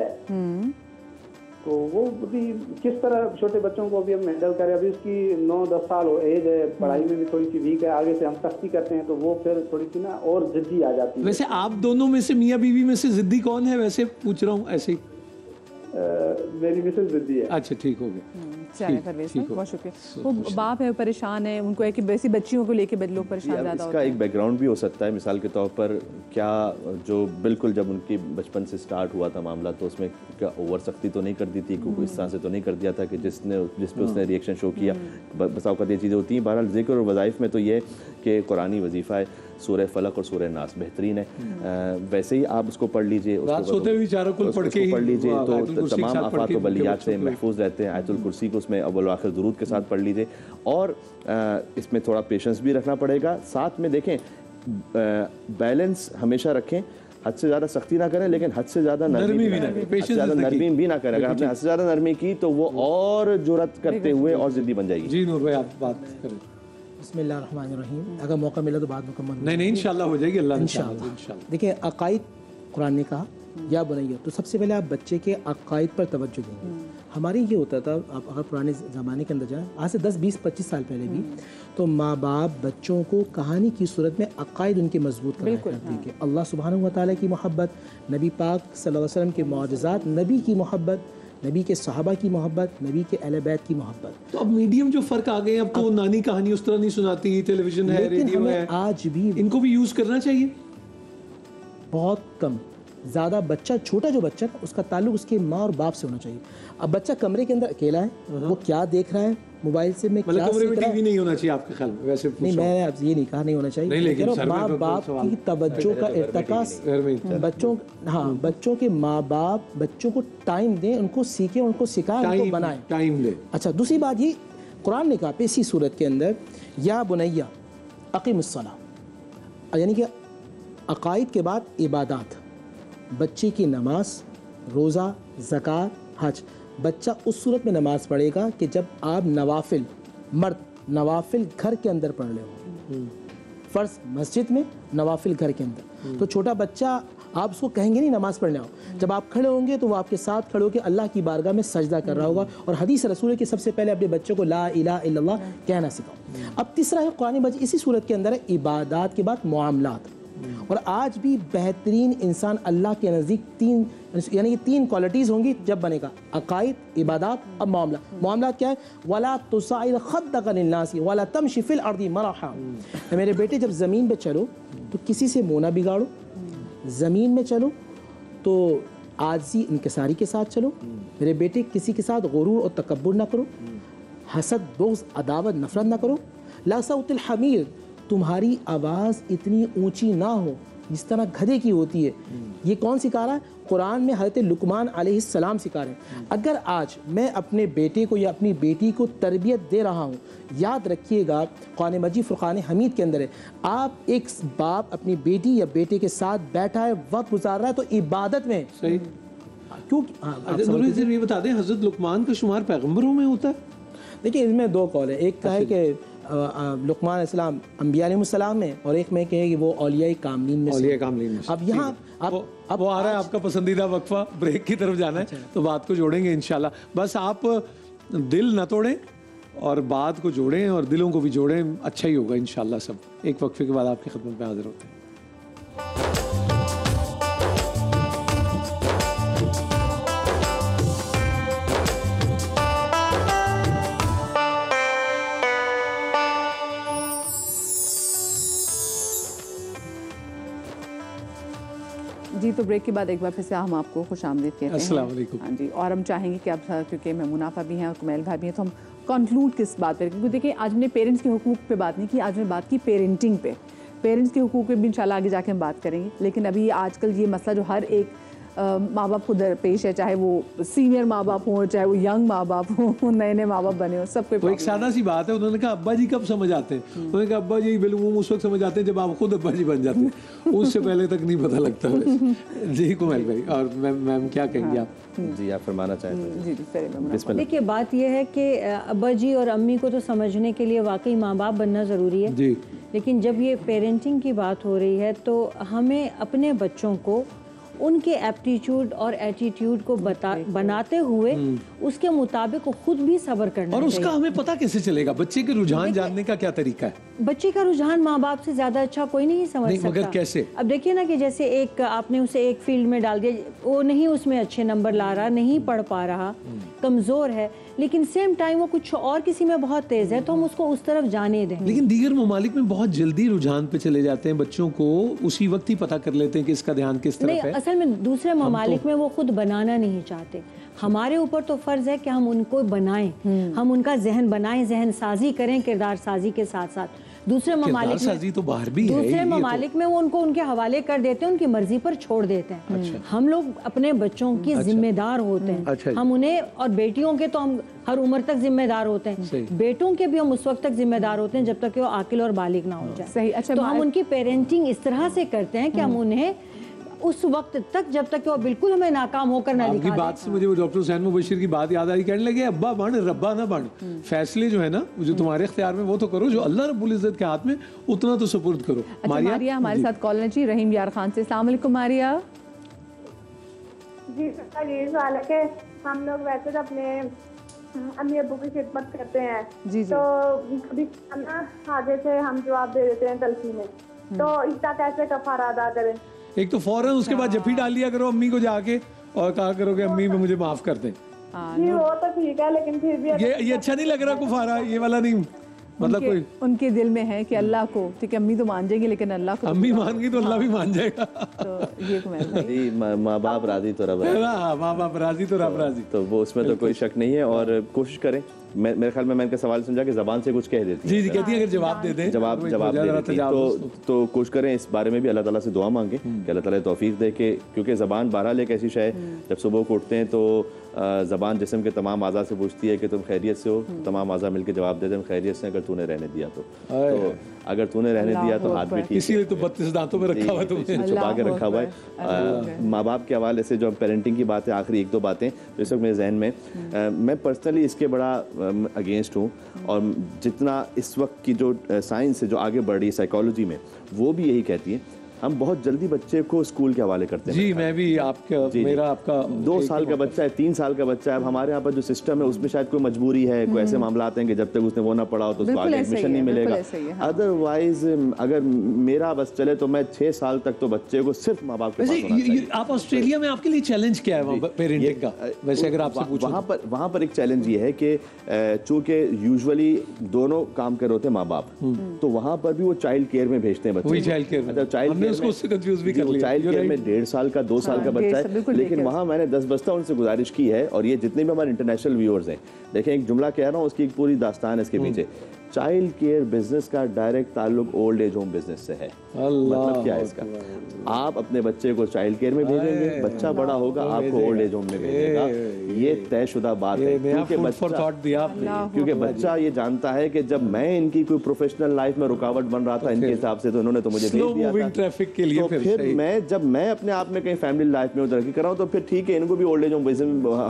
तो वो भी किस तरह छोटे बच्चों को अभी हम हैंडल करें। अभी उसकी 9-10 साल एज है, पढ़ाई में भी थोड़ी सी वीक है, आगे से हम सख्ती करते हैं तो वो फिर थोड़ी सी ना और जिद्दी आ जाती है। वैसे आप दोनों में से मियाँ बीवी में से जिद्दी कौन है? वैसे पूछ रहा हूँ ऐसे ही। मेरी मिसेज जिद्दी है। अच्छा ठीक हो गया। चलिए परवेज भाई बहुत शुक्रिया। वो बाप है परेशान है, उनको है कि वैसी बच्चियों को लेके लोग परेशान ज़्यादा होते हैं। इसका एक बैकग्राउंड भी हो सकता है। मिसाल के तौर पर क्या जो बिल्कुल जब उनकी बचपन से स्टार्ट हुआ था मामला, तो उसमें क्या ओवर सख्ती तो नहीं कर दी थी, क्योंकि इस तरह से तो नहीं कर दिया था कि जिस पे उसने रिएक्शन शो किया। बस औक़ात ये चीज़ें होती हैं। बहरहाल ज़िक्र और वज़ाइफ में तो ये कि कुरानी वजीफ़ा है सूरह फलक और सूरह नास बेहतरीन है। वैसे ही आप उसको पढ़ लीजिए, पढ़ लीजिए तो तमाम आफात व बलियात से महफूज रहते हैं। आयतुल कुर्सी को उसमें अव्वल आखिर दुरूद के साथ पढ़ लीजिए। और इसमें थोड़ा पेशेंस भी रखना पड़ेगा। साथ में देखें बैलेंस हमेशा रखें, हद से ज़्यादा सख्ती ना करें लेकिन हद से ज़्यादा नरमी भी ना करें। अगर आपने हद से ज़्यादा नरमी की तो वो और जुर्रत करते हुए और ज़िद्दी बन जाएगी। जी नूर भाई आप बात करें। बिस्मिल्लाहिर्रहमानिर्रहीम। अगर मौका मिला तो बात मुकम्मल नहीं इंशाल्लाह हो जाएगी, अल्लाह इंशाल्लाह। देखिए अकायद कुरान ने कहा या बनैया, तो सबसे पहले आप बच्चे के अकायद पर तवज्जो देंगे। हमारे ये होता था, आप अगर पुराने ज़माने के अंदर जाएं, आज से 10-20-25 साल पहले भी, तो माँ बाप बच्चों को कहानी की सूरत में अकायद उनके मजबूत कराया करते कि अल्लाह सुब्हानहू व तआला की मोहब्बत, नबी पाक सल्लल्लाहु अलैहि वसल्लम के मौजज़ात, नबी की मोहब्बत, नबी के सहाबा की मोहब्बत, नबी के अहले बैत की मोहब्बत। तो अब मीडियम जो फ़र्क आ गए, अब तो नानी कहानी उस तरह नहीं सुनाती, टेलीविज़न है, रेडियो है, आज भी इनको भी यूज़ करना चाहिए। बहुत कम ज़्यादा बच्चा, छोटा जो बच्चा है उसका ताल्लुक उसके माँ और बाप से होना चाहिए। अब बच्चा कमरे के अंदर अकेला है, वो क्या देख रहा है मोबाइल से, में क्या कमरे में सीख रहा है? टीवी नहीं होना चाहिए आपके ख्याल में? वैसे नहीं, मैंने आपसे ये नहीं कहा नहीं होना चाहिए, नहीं, लेकिन कह रहा हूं, सर में माँ तो बाप सवाल- की तवज्जो का इर्तिकास, घर में बच्चों, हाँ, बच्चों के माँ बाप बच्चों को टाइम दें, उनको सीखें, उनको सिखाएं, उनको बनाएं। टाइम दे। अच्छा, दूसरी बात ये कुरान ने कहा इसी सूरत के अंदर, या बुनैया अक़ीमुस्सलाह, यानी कि अक़ाइद के बाद इबादत, बच्चे की नमाज, रोज़ा, ज़कात, हज। बच्चा उस सूरत में नमाज पढ़ेगा कि जब आप नवाफिल, मर्द नवाफिल घर के अंदर पढ़ रहे हो, फ़र्ज़ मस्जिद में, नवाफिल घर के अंदर। तो छोटा बच्चा, आप उसको कहेंगे नहीं नमाज पढ़ने आओ, जब आप खड़े होंगे तो वो आपके साथ खड़े होकर अल्लाह की बारगाह में सजदा कर रहा होगा। और हदीस रसूल है कि सबसे पहले अपने बच्चों को ला इलाहा इल्लल्लाह कहना सिखाओ। अब तीसरा है कुरान मजीद, इसी सूरत के अंदर है इबादत के बाद मुआमलात। और आज भी बेहतरीन इंसान अल्लाह के नज़दीक तीन, यानी कि तीन क्वालिटीज़ होंगी जब बनेगा, अकायद, इबादत और मामला। मामला क्या है? वला तुसाइर खद्दक लिन्नासी वला तमशी फिल अर्दी मरहा। मेरे बेटे जब ज़मीन पे चलो तो किसी से मुँह ना बिगाड़ो, ज़मीन में चलो तो आजी इनकिसारी के साथ चलो। मेरे बेटे किसी के साथ गुरूर और तकब्बुर ना करो, हसद, बुग़्ज़, अदावत, नफ़रत ना करो। ला सौतिल हमीर, तुम्हारी आवाज़ इतनी ऊंची ना हो जिस तरह गधे की होती है। ये कौन सिखा रहा है? कुरान में हज़रत लुकमान अलैहिस्सलाम सिखा रहे हैं। अगर आज मैं अपने बेटे को या अपनी बेटी को तरबियत दे रहा हूँ, याद रखिएगा कुरान मजीद फुरक़ान हमीद के अंदर है, आप एक बाप अपनी बेटी या बेटे के साथ बैठा है, वक्त गुजार रहा है तो इबादत में सही। क्यों? अच्छा नूरी जी, ये बता दें, हज़रत लुकमान का शुमार पैगंबरों में होता है? देखिए, इसमें दो कौल है। एक का है कि लुकमान अलैहिस्सलाम अंबिया अलैहिस्सलाम में, और एक में कहे कि वो औलिया कामलीन में से। औलिया कामलीन में से। अब यहाँ अब वो आ रहा है आपका पसंदीदा वक्फा, ब्रेक की तरफ जाना है, तो बात को जोड़ेंगे इंशाल्लाह। बस आप दिल न तोड़ें और बात को जोड़ें और दिलों को भी जोड़ें, अच्छा ही होगा इंशाल्लाह सब। एक वक्फे के बाद आपकी खिदमत में हाजिर होते हैं। जी, तो ब्रेक के बाद एक बार फिर से हम आपको खुशामदीद कहते हैं। अस्सलाम वालेकुम। हाँ जी, और हम चाहेंगे कि आप, क्योंकि मैं मुनाफा भी हैं और कुमैल भाई भी हैं, तो हम कंक्लूड किस बात पर, क्योंकि देखिए आज हमने पेरेंट्स के हुकूक पे बात नहीं की, आज हमने बात की पेरेंटिंग पे। पेरेंट्स के हुकूक पे भी इंशाल्लाह आगे जाके हम बात करेंगे। लेकिन अभी आजकल ये मसला जो हर एक माँ बाप को दरपेश है, चाहे वो सीनियर माँ बाप हों, चाहे वो यंग माँ बाप हों, नए नए माँ बाप बने हो, सबको वो एक सादा सी बात है। उन्होंने कहा अब्बा जी कब समझ आते हैं? उन्होंने कहा अब्बा जी बिल्कुल उस वक्त समझ आते हैं जब आप खुद अब्बा जी बन जाते हैं, उससे पहले तक नहीं पता लगता वैसे। जी कुमैल भाई, और मैम क्या कहेंगे आप? जी, आप फरमाना चाहते हैं? जी जी, देखिए, बात यह है कि अब्बा जी और अम्मी को तो समझने के लिए वाकई माँ बाप बनना ज़रूरी है जी। लेकिन जब ये पेरेंटिंग की बात हो रही है तो हमें अपने बच्चों को उनके एप्टीट्यूड और एटीट्यूड को बनाते हुए उसके मुताबिक वो खुद भी सब्र करना और उसका चाहिए। हमें पता कैसे चलेगा? बच्चे के रुझान जानने का क्या तरीका है? बच्चे का रुझान माँ बाप से ज्यादा अच्छा कोई नहीं समझ नहीं, सकता। मगर कैसे? अब देखिए ना कि जैसे एक आपने उसे एक फील्ड में डाल दिया, वो नहीं उसमें अच्छे नंबर ला रहा, नहीं पढ़ पा रहा, कमजोर है, लेकिन सेम टाइम वो कुछ और किसी में बहुत तेज है, तो हम उसको उस तरफ जाने दें। लेकिन दीगर ममालिक में बहुत जल्दी रुझान पे चले जाते हैं, बच्चों को उसी वक्त ही पता कर लेते हैं कि इसका ध्यान किस तरफ नहीं, है। असल में दूसरे ममालिक में वो खुद बनाना नहीं चाहते। हमारे ऊपर तो फर्ज है कि हम उनको बनाएं, हम उनका जहन बनाएं, जहन साजी करें किरदार साजी के साथ साथ। दूसरे ममालिक साजी तो बाहर भी है, दूसरे ये ममालिक में वो उनको उनके हवाले कर देते हैं, उनकी मर्जी पर छोड़ देते हैं। अच्छा। हम लोग अपने बच्चों की जिम्मेदार होते हैं। अच्छा। हम उन्हें, और बेटियों के तो हम हर उम्र तक जिम्मेदार होते हैं, बेटों के भी हम उस वक्त तक जिम्मेदार होते हैं जब तक कि वो आकिल और बालिग ना हो जाए। सही। अच्छा, तो हम उनकी पेरेंटिंग इस तरह से करते हैं कि हम उन्हें उस वक्त तक, जब तक कि वो बिल्कुल हमें नाकाम होकर ना आपकी दिखा बात से मुझे वो डॉक्टर हुसैन मुबशिर की बात याद आई, कहने लगे अब्बा बन रब्बा ना बन, फैसले जो है ना जो तुम्हारे इख्तियार में वो तो करो, जो अल्लाह रब्बुल इज्जत के हाथ में उतना तो सुपुर्द करो। अच्छा, मारिया हमारे साथ कॉल जी, रहीम यार खान से। अस्सलाम वालेकुम मारिया। जी सर, ये सवाल है कि हम लोग वैसे तो अपने अम्मी अब्बू की खिदमत करते हैं, जी। तो कभी ना आगे से हम जवाब दे देते हैं तलखी में, तो इसका कैसे कफारा अदा करें? एक तो फौरन उसके बाद जफी डाल लिया करो अम्मी को जाके और कहा करो कि अम्मी मुझे माफ कर दें। जी वो तो ठीक है, लेकिन फिर भी ये अच्छा नहीं लग रहा कुफारा, ये वाला नहीं। मतलब कोई उनके दिल में है कि अल्लाह को, ठीक है अम्मी तो मान जाएगी लेकिन अल्लाह को अम्मी मान गई तो अल्लाह भी मान जाएगा। तो ये कुमैल भाई माँ बाप राजी तो रब राजी। माँ बाप राजी तो रब राजी। तो वो उसमें तो कोई शक नहीं है। और कोशिश करें, मेरे ख्याल में मैंने इनका सवाल समझा कि जबान से कुछ कह देती है। जी कहती है अगर जवाब दे दें जवाब दे देती है, तो कोशिश करें इस बारे में भी अल्लाह ताला से दुआ मांगे कि अल्लाह ताला तौफीक दे के, क्योंकि ज़बान बहरहाल एक ऐसी शय है, जब सुबह को उठते हैं तो ज़बान जिस्म के तमाम आज़ा से पूछती है कि तुम खैरियत से हो, तमाम आज़ा मिलकर जवाब देते हैं खैरियत से, अगर तूने रहने दिया तो अगर तूने रहने दिया तो हाथ भी ठीक है, इसीलिए तो 32 दांतों में रखा हुआ है तुमने, छुपा के रखा हुआ है। माँ बाप के हवाले से जो पेरेंटिंग की बात है, आखिरी 1-2 बातें तो इस वक्त मेरे जहन में, मैं पर्सनली इसके बड़ा अगेंस्ट हूँ। और जितना इस वक्त की जो साइंस है जो आगे बढ़ रही है साइकोलॉजी में, वो भी यही कहती है हम बहुत जल्दी बच्चे को स्कूल के हवाले करते हैं। जी मैं भी आपका मेरा आपका 2 साल का बच्चा है, 3 साल का बच्चा है, अब हमारे यहाँ पर जो सिस्टम है उसमें शायद कोई मजबूरी है, कोई ऐसे मामला आते हैं कि जब तक उसने वो ना पढ़ा हो तो उसको आगे एडमिशन नहीं मिलेगा। अदरवाइज अगर मेरा बस चले तो मैं 6 साल तक तो बच्चे को सिर्फ माँ बाप के पास होना चाहिए। आप ऑस्ट्रेलिया में आपके लिए चैलेंज क्या है पेरेंटिंग का? वैसे अगर आपसे पूछूं वहाँ पर एक चैलेंज ये है कि चूंकि यूजुअली दोनों काम कर रहे होते हैं माँ बाप, तो वहाँ पर भी वो चाइल्ड केयर में भेजते हैं बच्चे। चाइल्ड केयर चाइल्ड केयर में 1.5 साल का 2 साल का बच्चा है, लेकिन वहाँ मैंने 10 बस्ता उनसे गुजारिश की है, और ये जितने भी हमारे इंटरनेशनल व्यूअर्स हैं, देखें एक जुमला कह रहा हूँ उसकी एक पूरी दास्तान है इसके पीछे। चाइल्ड केयर बिजनेस का डायरेक्ट ताल्लुक ओल्ड एज होम बिजनेस से है। मतलब क्या है इसका? आप अपने बच्चे को चाइल्ड केयर में भेजेंगे, बच्चा बड़ा होगा आपको ओल्ड एज होम में भेजेगा, ये तयशुदा बात है। क्योंकि बच्चा ये जानता है कि जब मैं इनकी कोई प्रोफेशनल लाइफ में रुकावट बन रहा था इनके हिसाब से, तो इन्होंने तो मुझे भेज दिया था ट्रैफिक के लिए। तो फिर मैं अपने आप में कहीं फैमिली लाइफ में तरक्की कर रहा हूँ, तो फिर ठीक है, इनको भी ओल्ड एज होम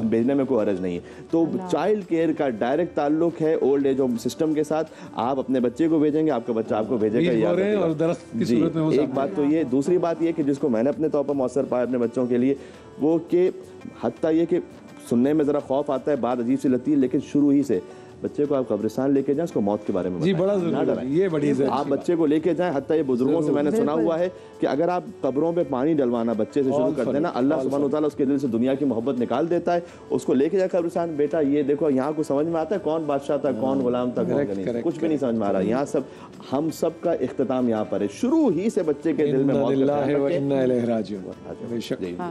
भेजने में कोई हर्ज नहीं है। तो चाइल्ड केयर का डायरेक्ट ताल्लुक है ओल्ड एज होम सिस्टम के साथ। आप अपने बच्चे को भेजेंगे, आपका बच्चा आपको भेजेगा। एक बात तो ये, दूसरी बात ये कि जिसको मैंने अपने तौर पर मौसर पाया अपने बच्चों के लिए, वो कि हत्ता ये कि सुनने में ज़रा खौफ आता है, बात अजीब सी लगती है, लेकिन शुरू ही से बच्चे को आप कब्रिस्तान लेके जाएं, उसको मौत के बारे में जी बड़ा जरूरी, ये बड़ी आप बच्चे को लेके जाएं। हत्ता ये बुजुर्गों से मैंने सुना हुआ है कि अगर आप कब्रों पे पानी डलवाना बच्चे से शुरू कर देना, अल्लाह सुब्हानहू व तआला उसके दिल से दुनिया की मोहब्बत निकाल देता है। उसको लेके जाए कब्रिस्तान, बेटा ये देखो यहाँ को समझ में आता है कौन बादशाह था, कौन गुलाम था, कौन नहीं, कुछ भी नहीं समझ में आ रहा। यहाँ सब हम सब का इख्तिताम यहाँ पर है, शुरू ही से बच्चे के दिल में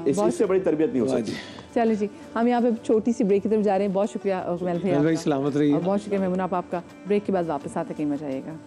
इससे बड़ी तरबियत नहीं हो सकती। चलिए जी, हम यहाँ पे छोटी सी ब्रेक की तरफ जा रहे हैं। बहुत शुक्रिया कुमैल भाई, सलामत रहिए। बहुत शुक्रिया मेमुना आपका। ब्रेक के बाद वापस आते कहीं मजा आएगा।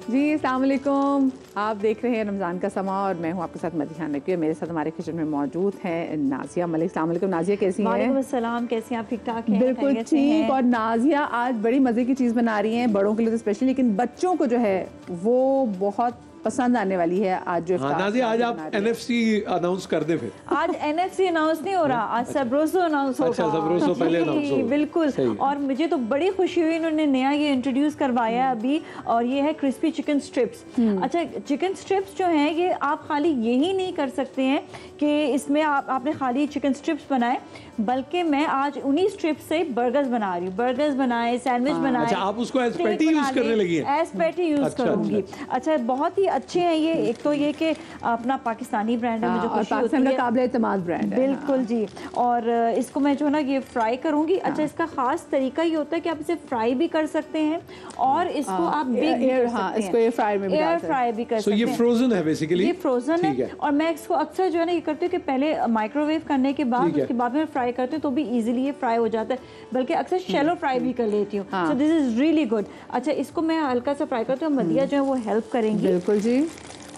जी अस्सलाम वालेकुम, आप देख रहे हैं रमज़ान का समा और मैं हूं आपके साथ मदीहा नकवी। मेरे साथ हमारे किचन में मौजूद है नाजिया मलिक। अस्सलाम वालेकुम नाजिया, कैसी हैं? वालेकुम अस्सलाम, कैसी हैं आप? ठीक ठाक हैं? बिल्कुल ठीक। और नाजिया आज बड़ी मज़े की चीज़ बना रही हैं, बड़ों के लिए तो स्पेशली, लेकिन बच्चों को जो है वो बहुत पसंद आने वाली है आज जो नाजिया। आज आप NFC अनाउंस कर दे। फिर आज NFC अनाउंस नहीं हो रहा, आज सबरोसो अनाउंस होगा। अच्छा, सबरोसो पहले अनाउंस होगा। बिल्कुल। और मुझे तो बड़ी खुशी हुई, इन्होंने नया ये इंट्रोड्यूस करवाया है अभी, और ये है क्रिस्पी चिकन स्ट्रिप्स। अच्छा, चिकन स्ट्रिप्स जो हैं ये आप खाली यही नहीं कर सकते हैं कि इसमें आपने खाली चिकन स्ट्रिप्स बनाए, बल्कि मैं आज उन्हीं स्ट्रिप्स से बर्गर्स बना रही हूँ। बर्गर्स बनाए, सैंडविच बनाए। अच्छा, आप उसको एज पैटी यूज करने लगी हैं? एज पैटी यूज करूंगी। अच्छा, बहुत ही अच्छे हैं ये। एक तो ये कि अपना पाकिस्तानी ब्रांड है, मुझे खुशी होती है, काबिल एतमाद ब्रांड है। बिल्कुल जी। और इसको मैं जो है ना ये फ्राई करूंगी। अच्छा, इसका खास तरीका ये होता है कि आप इसे फ्राई भी कर सकते हैं और इसको आप बेक भी कर सकते हैं। इसको एयर फ्राई में भी एयर फ्राई भी कर सकते हैं। ये फ्रोजन है बेसिकली? ये फ्रोजन है। और मैं इसको अक्सर जो है ना ये करती हूँ कि पहले माइक्रोवेव करने के बाद उसके बाद में फ्राई करती हूँ, तो भी इजीली ये फ्राई हो जाता है। बल्कि अक्सर शैलो फ्राई भी कर लेती हूँ। So this is really good. अच्छा, इसको मैं हल्का सा फ्राई करती हूँ, मदिया जो है वो हेल्प करेंगी। बिल्कुल जी।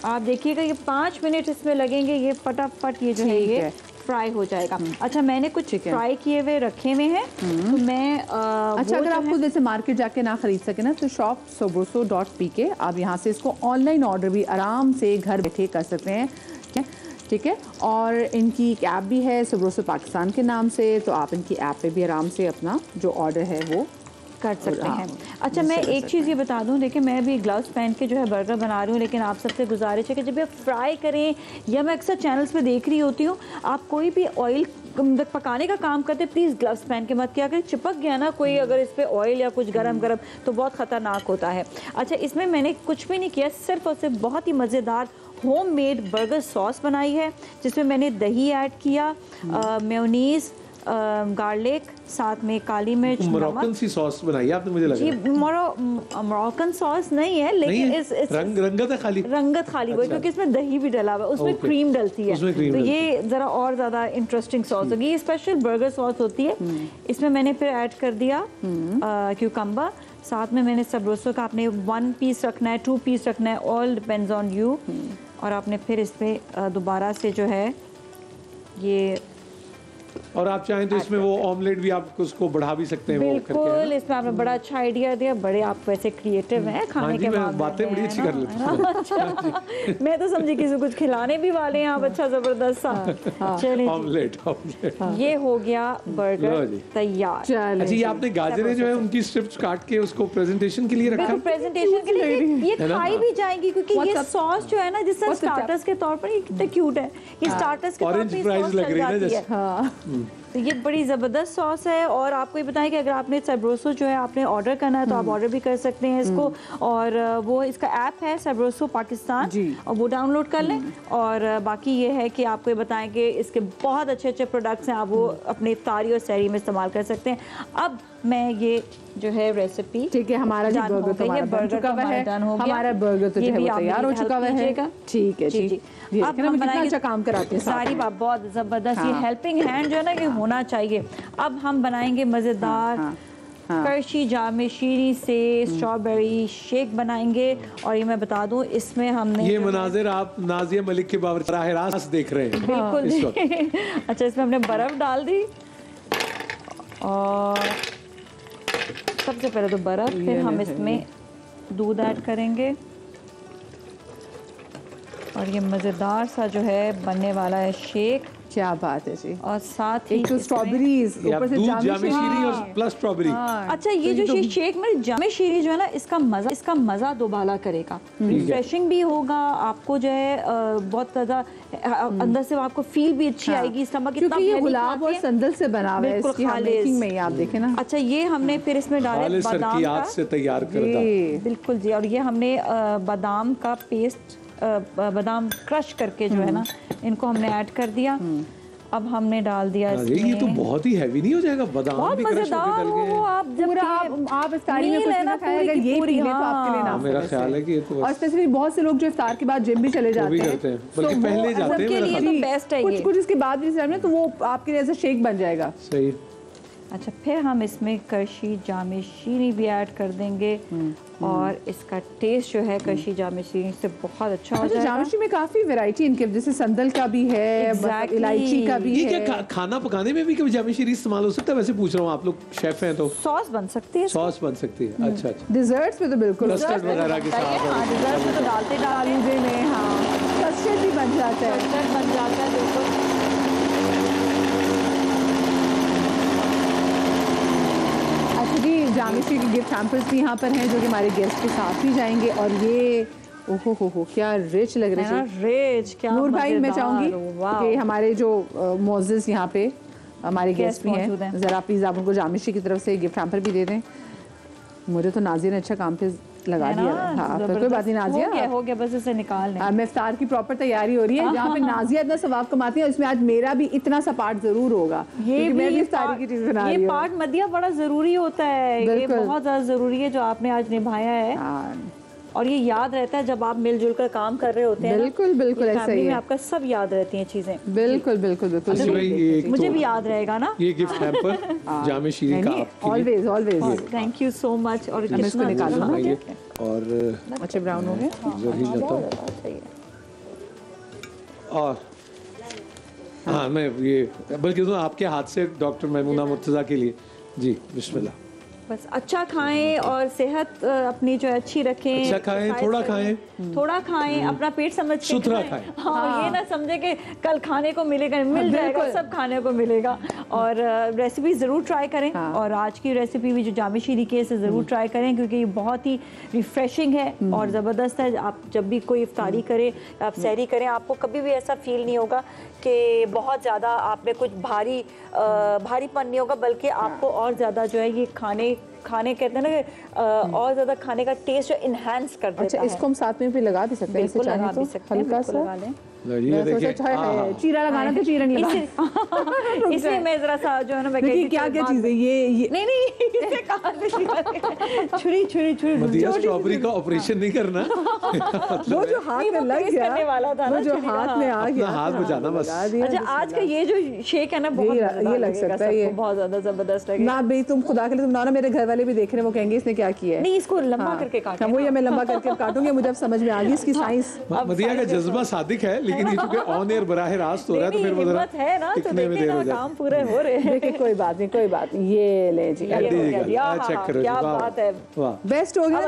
आप देखिएगा ये 5 मिनट इसमें लगेंगे, ये फटाफट ये जो है ये फ्राई हो जाएगा। अच्छा, मैंने कुछ फ्राई किए हुए रखे हुए हैं, तो मैं अच्छा, अगर आपको जैसे मार्केट जाके ना खरीद सके ना, तो शॉप sobroso.pk आप यहाँ से इसको ऑनलाइन ऑर्डर भी आराम से घर बैठे कर सकते हैं। ठीक है। और इनकी एक ऐप भी है सबरोसो पाकिस्तान के नाम से, तो आप इनकी ऐप पे भी आराम से अपना जो ऑर्डर है वो कर सकते हैं। अच्छा, मैं एक चीज़ ये बता दूं, देखिए मैं भी ग्लव्स पहन के जो है बर्गर बना रही हूँ, लेकिन आप सबसे गुजारिश है कि जब आप फ्राई करें, या मैं अक्सर चैनल्स पे देख रही होती हूँ, आप कोई भी ऑयल पकाने का काम करते प्लीज़ ग्लव्स पहन के मत किया करें। चिपक गया ना कोई अगर इस पर ऑयल या कुछ गरम तो बहुत ख़तरनाक होता है। अच्छा, इसमें मैंने कुछ भी नहीं किया, सिर्फ और सिर्फ बहुत ही मज़ेदार होममेड बर्गर सॉस बनाई है, जिसमें मैंने दही ऐड किया, मेयोनीज़, गार्लिक, साथ में काली मिर्च, मोरक्कन सी सॉस बनाई है आपने, मुझे लगा। जी, मोरक्कन सॉस नहीं है, लेकिन इस रंगत है खाली, रंगत खाली वो, क्योंकि इसमें दही भी डला हुआ है, उसमें क्रीम डलती है, तो ये ज़रा और ज़्यादा इंटरेस्टिंग सॉस होगी। ये स्पेशल बर्गर सॉस होती है। इसमें मैंने फिर ऐड कर दिया क्यूकम्बर, साथ में मैंने सबरोसो का, आपने 1 पीस रखना है, 2 पीस रखना है, ऑल डिपेंड्स ऑन यू। और आपने फिर इस पर दोबारा से जो है ये, और आप चाहें तो इसमें वो ऑमलेट भी आप उसको बढ़ा भी सकते हैं। बिल्कुल, इसमें आपने बड़ा अच्छा आइडिया दिया, बड़े आप वैसे क्रिएटिव हैं खाने के मामले में, बातें बड़ी अच्छी कर लेते हैं। अच्छा, मैं तो समझी किसी कुछ खिलाने भी वाले हैं आप, अच्छा जबरदस्त सा। चलिए, ऑमलेट ये हो गया बर्गर तैयार। अच्छा, ये आपने गाजरें जो है उनकी स्ट्रिप्स काट के उसको प्रेजेंटेशन के लिए रखा, प्रेजेंटेशन के लिए ये खाई भी जाएंगी, क्योंकि ये सॉस जो है ना, जिससे स्टार्टर्स के तौर पर, ये कितना क्यूट है, ये स्टार्टर्स के तौर पर ऑरेंज फ्राइज लग रही है ना जैसे। तो ये बड़ी ज़बरदस्त सॉस है। और आपको ये बताएं कि अगर आपने सबरोसो जो है आपने ऑर्डर करना है, तो आप ऑर्डर भी कर सकते हैं इसको, और वो इसका ऐप है सबरोसो पाकिस्तान, और वो डाउनलोड कर लें। और बाकी ये है कि आपको ये बताएं कि इसके बहुत अच्छे अच्छे प्रोडक्ट्स हैं, आप वो अपने इफ्तारी और सहरी में इस्तेमाल कर सकते हैं। अब मैं ये जो है रेसिपी, ठीक है, हमारा जो बर्गर तो हमारा बन चुका हुआ है, हमारा बर्गर तो जो है वो तैयार हो चुका हुआ है। ठीक है जी। अब हम कितना अच्छा काम कराते हैं सारी बात, बहुत ज़बरदस्त। ये हेल्पिंग हैंड जो है ना, ये होना चाहिए। अब हम बनाएंगे मज़ेदार करशी जामे शीरी से स्ट्रॉबेरी शेक बनाएंगे। और ये मैं बता दूं, इसमें हमने ये मनाजिर आप नाजिया मलिक के बाराह रास्त देख रहे हैं। बिल्कुल। अच्छा, इसमें हमने बर्फ़ डाल दी, और सबसे पहले तो बर्फ़, फिर हम इसमें दूध ऐड करेंगे, और ये मज़ेदार सा जो है बनने वाला है शेक। क्या बात है जी। और साथ ही एक तो स्ट्रॉबेरीज, ऊपर से जामे शीरी और प्लस स्ट्रॉबेरी। अच्छा, ये जो शेक में जामे शीरी जो है ना, इसका मज़ा दोबाला करेगा, रिफ्रेशिंग भी होगा, आपको जो है बहुत ज़्यादा अंदर से आपको फील भी अच्छी आएगी। स्टमक कितना, क्योंकि ये गुलाब और संदल से बना हुआ है, इसकी मेकिंग में आप देखें ना। अच्छा, ये हमने फिर इसमें डाले बादाम का, से तैयार करदा। बिल्कुल जी। और ये हमने बादाम का पेस्ट, बादाम क्रश करके जो है ना, इनको हमने ऐड कर दिया। अब हमने डाल दिया इसमें। ये तो बहुत ही हैवी नहीं हो जाएगा? बादाम भी क्रश होके डल गए। वो आप जब आप इफ्तारी में कुछ ना खाएं, अगर ये पी लें तो आपके लिए ना। मेरा ख्याल है कि ये तो और स्पेशली बहुत से लोग जो इफ्तार के बाद जिम भी चले जाते हैं, बल्कि पहले जाते हैं, लिए तो बेस्ट है ये। कुछ इसके बाद भी तो वो आपके लिए ऐसा शेक बन जाएगा। सही। अच्छा, फिर हम इसमें करशी जामे शीरी भी ऐड कर देंगे, और इसका टेस्ट जो है करशी जामे शीरी से बहुत अच्छा हो जाएगा। जामे शीरी में काफी वैरायटी इनके, जैसे संदल का भी है, इलायची का भी है। क्या खाना पकाने में भी कभी जामे शीरी इस्तेमाल हो सकता है? वैसे पूछ रहा हूँ, आप लोग शेफ हैं तो। सॉस बन सकती है, सॉस बन सकती है। अच्छा, डिजर्ट्स में तो बिल्कुल, कस्टर्ड वगैरह के साथ, डिजर्ट में तो डालते में, हाँ, कस्टर्ड भी बन जाता है, बिल्कुल। जामे शीरी के गिफ्ट हैम्पर्स भी यहाँ पर हैं, जो कि हमारे गेस्ट के साथ भी जाएंगे। और ये ओहो हो क्या रिच लग रहे हैं, रिच। क्या नूर भाई, मैं चाहूँगी कि हमारे जो मोज़िज़ यहाँ पे हमारे गेस्ट भी हैं, ज़रा प्लीज़ आप उनको जामे शीरी की तरफ से गिफ्ट हैम्पर भी दे दें। मुझे तो नाजिया ने अच्छा काम पे लगा दिया। हाँ, तो कोई बात नहीं नाजिया, हो गया बस इसे निकाल लें। मैं इफ्तार की प्रॉपर तैयारी हो रही है, जहाँ पे नाजिया इतना सवाब कमाती है, उसमें आज मेरा भी इतना सा पार्ट जरूर होगा। ये मैं भी इफ्तारी की चीज बना रही हूँ। ये पार्ट मदिया बड़ा जरूरी होता है, ये बहुत ज्यादा जरूरी है जो आपने आज निभाया है। और ये याद रहता है जब आप मिलजुल कर काम कर रहे होते हैं। बिल्कुल बिल्कुल ऐसा ही है, आपका सब याद रहती हैं चीजें। बिल्कुल बिल्कुल बिल्कुल। मुझे भी याद रहेगा ना ये गिफ्ट हैम्पर जामे शीरी का आपके लिए। Always always, thank you so much. और इसको निकालो ना, और अच्छे ब्राउन हो गए जरूर जाता हूँ। और हाँ, मैं ये बल्कि तो आपके हाथ से डॉक्टर महमूना मुर्तज़ा के लिए जी, बिस्मिल्लाह। बस अच्छा खाएं और सेहत अपनी जो है अच्छी रखें। अच्छा खाएं, थोड़ा खाएं, थोड़ा खाएं, अपना पेट समझ के सुथरा खाएं। हाँ, ये ना समझे कि कल खाने को मिलेगा, मिल जाएगा, सब खाने को मिलेगा। और रेसिपी ज़रूर ट्राई करें। और आज की रेसिपी भी जो जामे शीरी की है इसे ज़रूर ट्राई करें, क्योंकि ये बहुत ही रिफ्रेशिंग है और ज़बरदस्त है। आप जब भी कोई इफ्तारी करें, आप सहरी करें, आपको कभी भी ऐसा फील नहीं होगा कि बहुत ज़्यादा आप में कुछ भारीपन नहीं होगा, बल्कि आपको और ज़्यादा जो है ये खाने कहते हैं ना कि और ज़्यादा खाने का टेस्ट जो इनहेंस कर देता है। अच्छा, इसको हम साथ में भी लगा भी सकते हैं, बिल्कुल लगा भी सकते हैं, हल्का बिल्कुल सा लगा लें। चीरा लगाना तो चीरा नहीं लगा। इसलिए मैं जरा सा जो है ना मैं देखिए क्या क्या चीजें ये नहीं इसे कहाँ से छुरी मदिया स्ट्रॉबेरी का ऑपरेशन नहीं करना। वो जो हाथ में लग गया, वो जो हाथ में आ गया, हाथ बचाना बस। अच्छा, आज का ये जो शेक है ना बहुत ये लग सकता है, ये बहुत ज्यादा जबरदस्त लगेगा ना भाई। तुम खुदा के लिए तुम ना, मेरे घर वाले भी देख रहे हैं, वो कहेंगे इसने क्या किया है। नहीं, इसको लंबा करके काटना। वो ये मैं लंबा करके काटूंगी, मुझे अब समझ में आ गई इसकी साइंस। मदिया का जज्बा सादिक है, लेकिन ये चूंकि ऑन एयर बराह रास्त हो रहा है तो फिर वो जरा है ना, तो देखिए ना काम पूरे हो रहे हैं। देखिए कोई बात नहीं, ये ले जी, चेक करो, क्या बात है, बेस्ट हो गया।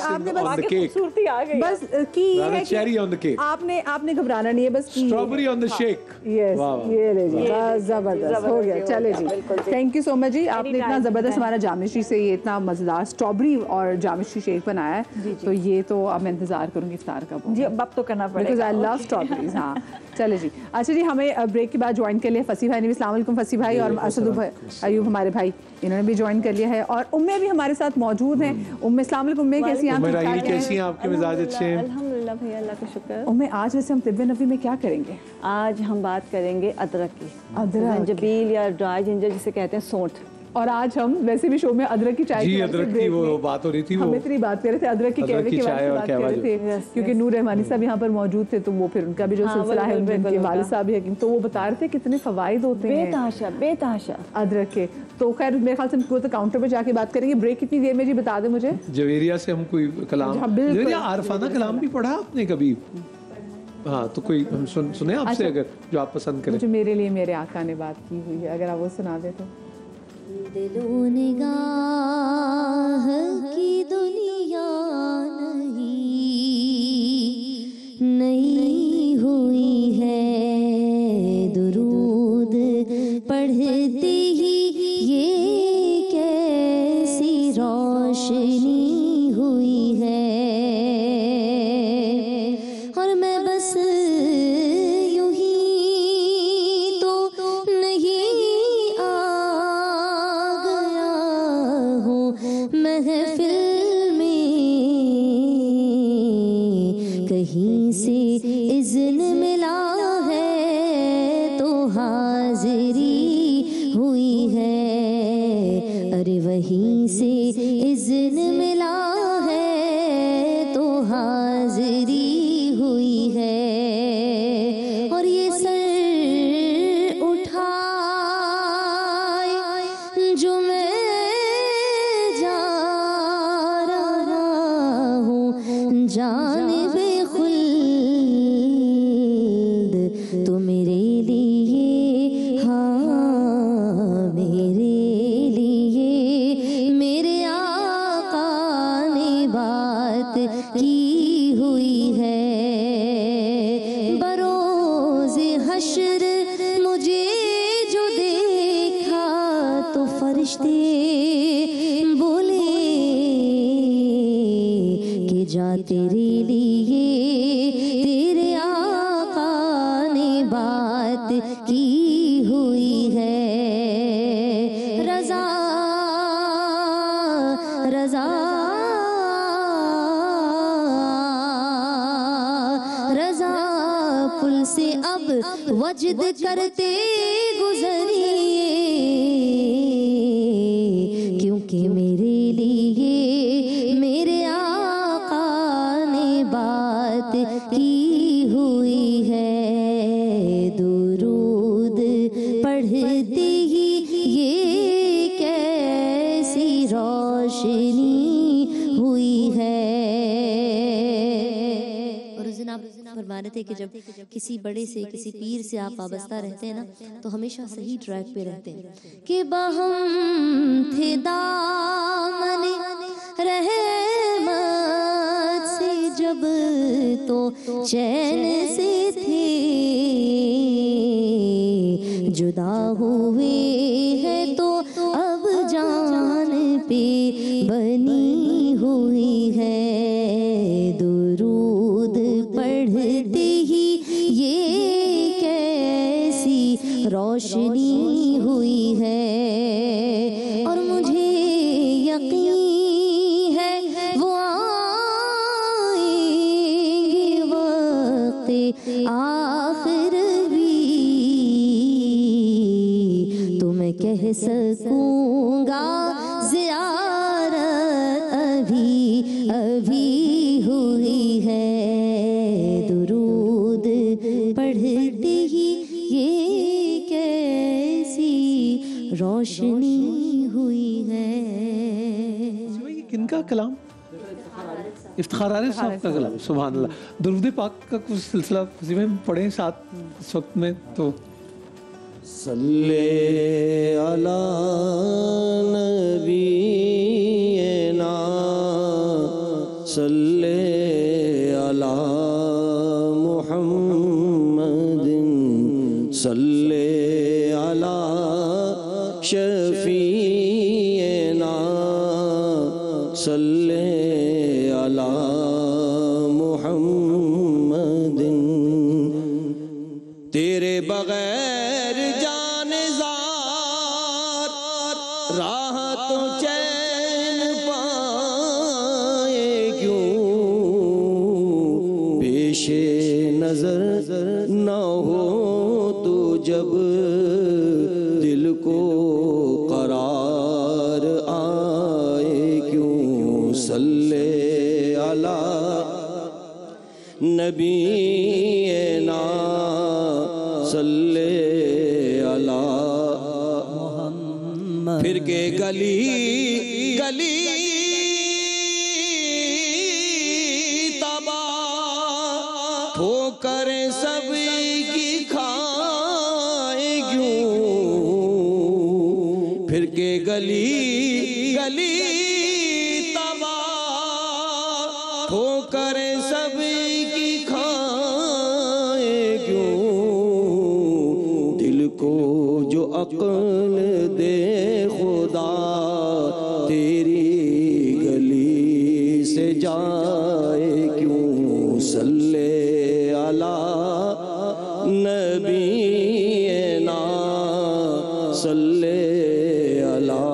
आपने बस खूबसूरती आ गई, बस की है चेरी ऑन द केक, आपने घबराना नहीं है, बस strawberry on the shake. Yes, ये ले जी, बस जबरदस्त हो गया। चले जी, थैंक यू सो मच जी, आपने इतना जबरदस्त हमारा जामिश्री से ये इतना मजेदार स्ट्रॉबेरी और जामिश्री शेक बनाया है, तो ये तो अब मैं इंतजार करूंगी इफ्तार का जी, अब तो करना पड़ेगा, बिकॉज़ आई लव स्ट्रॉबेरीज। हाँ चले जी। अच्छा जी, हमें ब्रेक के बाद ज्वाइन कर लिया फसी भाई ने भी। अस्सलाम वालेकुम फसी भाई, और असद भाई, अयूब हमारे भाई, इन्होंने भी ज्वाइन कर लिया है, और उम्मे भी हमारे साथ मौजूद हैं। उम्मे, अस्सलाम वालेकुम, उम्मे कैसी हैं आप? कैसी हैं आपके मिजाज अच्छे हैं? अल्हम्दुलिल्लाह भैया, अल्लाह का शुक्र। उम्मे, आज वैसे हम तिब्बे नबी में क्या करेंगे? आज हम बात करेंगे अदरक की, अदरक, जंजीबील या ड्राई जिंजर जिसे कहते हैं, सौंठ। और आज हम वैसे भी शो में अदरक की चाय जी, अदरक की वो बात हो रही थी, हम इतनी बात कर रहे थे अदरक की कहवे की चाय और बात कर रहे थे, क्योंकि नूर रहमानी साहब यहाँ पर मौजूद थे, तो वो फिर उनका भी जो सिलसिला है, उनके वालिद साहब भी है, तो वो बता रहे थे कितने फवाइद होते हैं बेतहाशा अदरक के। तो खैर मेरे ख्याल से हम तो काउंटर पे जाके बात करेंगे। ब्रेक कितनी देर में जी बता दें मुझे? जवेरिया से हम कोई कलाम, जवेरिया आरफाना कलाम भी पढ़ा आपने कभी? हाँ, तो कोई हम सुने आपसे, अगर जो आप पसंद करें। जो मेरे लिए मेरे आका ने बात की हुई है, अगर आप वो सुना दे तो। दिलो निगाह की दुनिया नई हुई है, दुरूद पढ़ते ही ये कैसी रोशनी हुई है, और मैं बस यूं ही तो नहीं आ गया हूँ महफिल में, कहीं से इज़्न मिला है तो हाज़िरी हुई है, अरे वहीं से इज़्न मिला है तो हाज़िरी हुई है, और ये सर उठाए जो मैं जा रहा हूँ जानिबे खुल्द, तो मेरे लिए, हाँ मेरे लिए मेरे आका ने बात की हुई है, बरोज़े हश्र मुझे जो देखा तो फरिश्ते बोले कि जा तेरे लिए तेरे आका ने बात की हुई है, रज़ा रज़ा रज़ा पुल से अब वजद करते गुजरिए, क्योंकि मेरे लिए मेरे आका ने बात की हुई है, दुरूद पढ़ते ही ये कैसी रोशनी हुई है। और उस दिन आप फरमा माने थे कि जब किसी बड़े से किसी पीर से आप वाबस्ता रहते हैं ना तो हमेशा सही ट्रैक पे रहते हैं कि बहम थे दामने रहमत से जब तो चैन से थे जुदा हुए हैं तो अब जान पे बनी हुई है दुरूद पढ़ते ही ये कैसी रोशनी हुई है और मुझे यकीन है वो आएंगे वक्त आखिर भी तो मैं कह सकूंगा ज़ियारत अभी अभी हुई है दुरूद पढ़ते ही ये कैसी रोशनी हुई है। ये किनका कलाम? इफ्तिखार आरिफ साहब का कलाम। सुभान अल्लाह। दुरूद पाक का कुछ सिलसिला में पढ़े साथ इस वक्त में तो सल्ले अला नबीना सल्ले अला मुहम्मदिन सल्ले अला शफीना सल्ले अला मुहम्मदिन तेरे बगैर जानेज़ार राह तो चैन पाए क्यों पेशे नजर न हो तो जब दिल को करार आए क्यों सल्ले अला नबीना सल्ले अला मुहम्मद फिर के गली गली तबा ठोकर सब की खाए क्यों फिर के गली गली तबा ठोकर सब की खाए क्यों दिल को जो अक्ल दे खुदा तेरी गली से जाए क्यों सल्ले अला नबीना सल्ले अला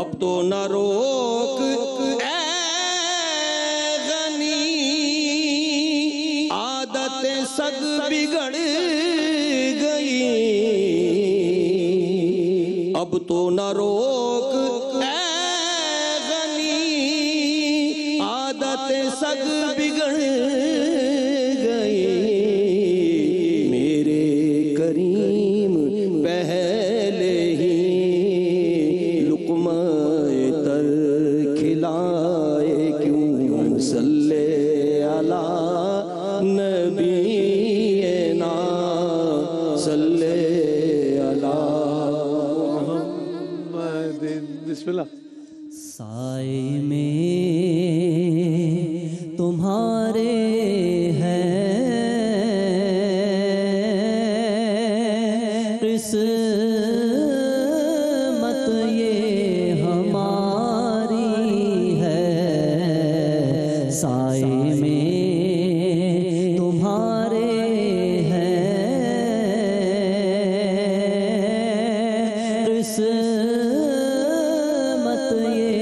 अब तो न रोक सग बिगड़ गई अब तो न रोक गनी आदत सग बिगड़ गई मेरे करीम पहले ही लुक़्मा तर खिलाए क्यों सल्ले अला नबीना सल्ले अला मुहम्मदिन बिस्मिल्लाह साए में तुम्हारे हैं किस्मत ये हमारी है साए में तुम्हारे हैं किस्मत ये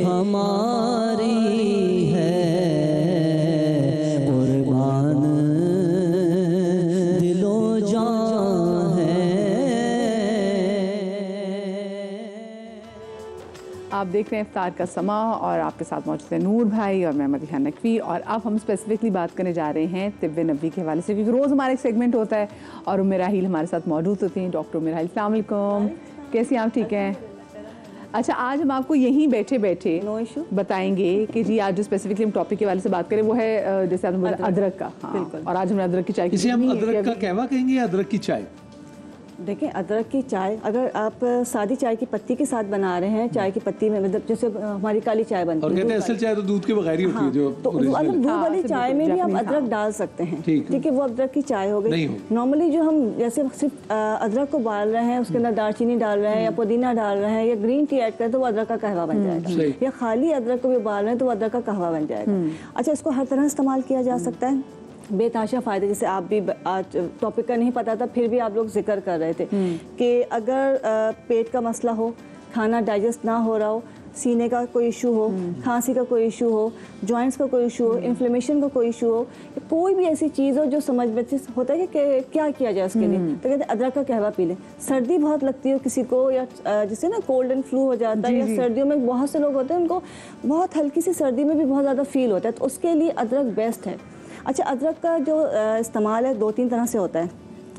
हमारी है कुर्बान दिलो जान है। आप देख रहे हैं इफ्तार का समा और आपके साथ मौजूद है नूर भाई और मैं मदीहा नकवी और अब हम स्पेसिफिकली बात करने जा रहे हैं तिब्बे नबी के हवाले से क्योंकि रोज़ हमारा एक सेगमेंट होता है और उम्मे राहील हमारे साथ मौजूद होती हैं। डॉक्टर उम्मे राहील, अस्सलाम वालेकुम, कैसी आप? ठीक हैं। अच्छा, आज हम आपको यहीं बैठे बैठे नो इशू बताएंगे कि जी आज जो स्पेसिफिकली हम टॉपिक के वाले से बात करें वो है जैसे आपने बोला अदरक का। हाँ, बिल्कुल। और आज हमने अदरक की चाय की। इसे हम अदरक का कहवा कहेंगे या अदरक की चाय? देखिए, अदरक की चाय अगर आप सादी चाय की पत्ती के साथ बना रहे हैं, चाय की पत्ती में मतलब जैसे हमारी काली चाय बनती है, और कहते हैं असल चाय तो दूध के बगैर ही होती है, जो तो अगर दूध वाली चाय में भी आप अदरक डाल सकते हैं, ठीक है, वो अदरक की चाय हो गई। नॉर्मली जो हम जैसे सिर्फ अदरक को उबाल रहे हैं, उसके अंदर दालचीनी डाल रहे हैं या पुदीना डाल रहे हैं या ग्रीन टी ऐड करें तो वो अदरक का कहवा बन जाएगा, या खाली अदरक को भी उबाल रहे हैं तो वो अदरक का कहवा बन जाएगा। अच्छा, इसको हर तरह इस्तेमाल किया जा सकता है, बेताशा फ़ायदे। जैसे आप भी आज टॉपिक का नहीं पता था फिर भी आप लोग जिक्र कर रहे थे कि अगर पेट का मसला हो, खाना डाइजेस्ट ना हो रहा हो, सीने का कोई इशू हो, खांसी का कोई इशू हो, जॉइंट्स का कोई इशू हो, इन्फ्लेमेशन का कोई इशू हो, कोई भी ऐसी चीज़ हो जो समझ में होता है कि क्या किया जाए उसके लिए, तो कहते हैं अदरक का कहवा पी लें। सर्दी बहुत लगती है किसी को, या जिससे ना कोल्ड एंड फ्लू हो जाता है, या सर्दियों में बहुत से लोग होते हैं उनको बहुत हल्की सी सर्दी में भी बहुत ज़्यादा फील होता है, तो उसके लिए अदरक बेस्ट है। अच्छा, अदरक का जो इस्तेमाल है 2-3 तरह से होता है।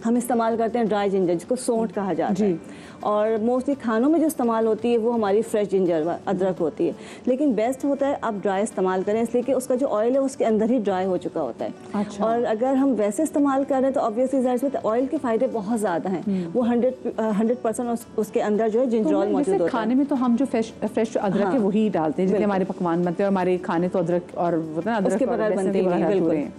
हम इस्तेमाल करते हैं ड्राई जिंजर, जिसको सौंठ कहा जाता है, और मोस्टली खानों में जो इस्तेमाल होती है वो हमारी फ्रेश जिंजर अदरक होती है, लेकिन बेस्ट होता है आप ड्राई इस्तेमाल करें, इसलिए कि उसका जो ऑयल है उसके अंदर ही ड्राई हो चुका होता है। अच्छा। और अगर हम वैसे इस्तेमाल कर रहे हैं तो ऑब्वियसली इसमें ऑयल के फ़ायदे बहुत ज़्यादा हैं, वो 100% उसके अंदर जो है जिंजरॉल मौजूद होता है। खाने में तो हम जो फ्रेश अदरक है वही डालते हैं, जितने हमारे पकवान बनते हैं, हमारे खाने तो अदरक और अदरक के बगैर बनते हैं।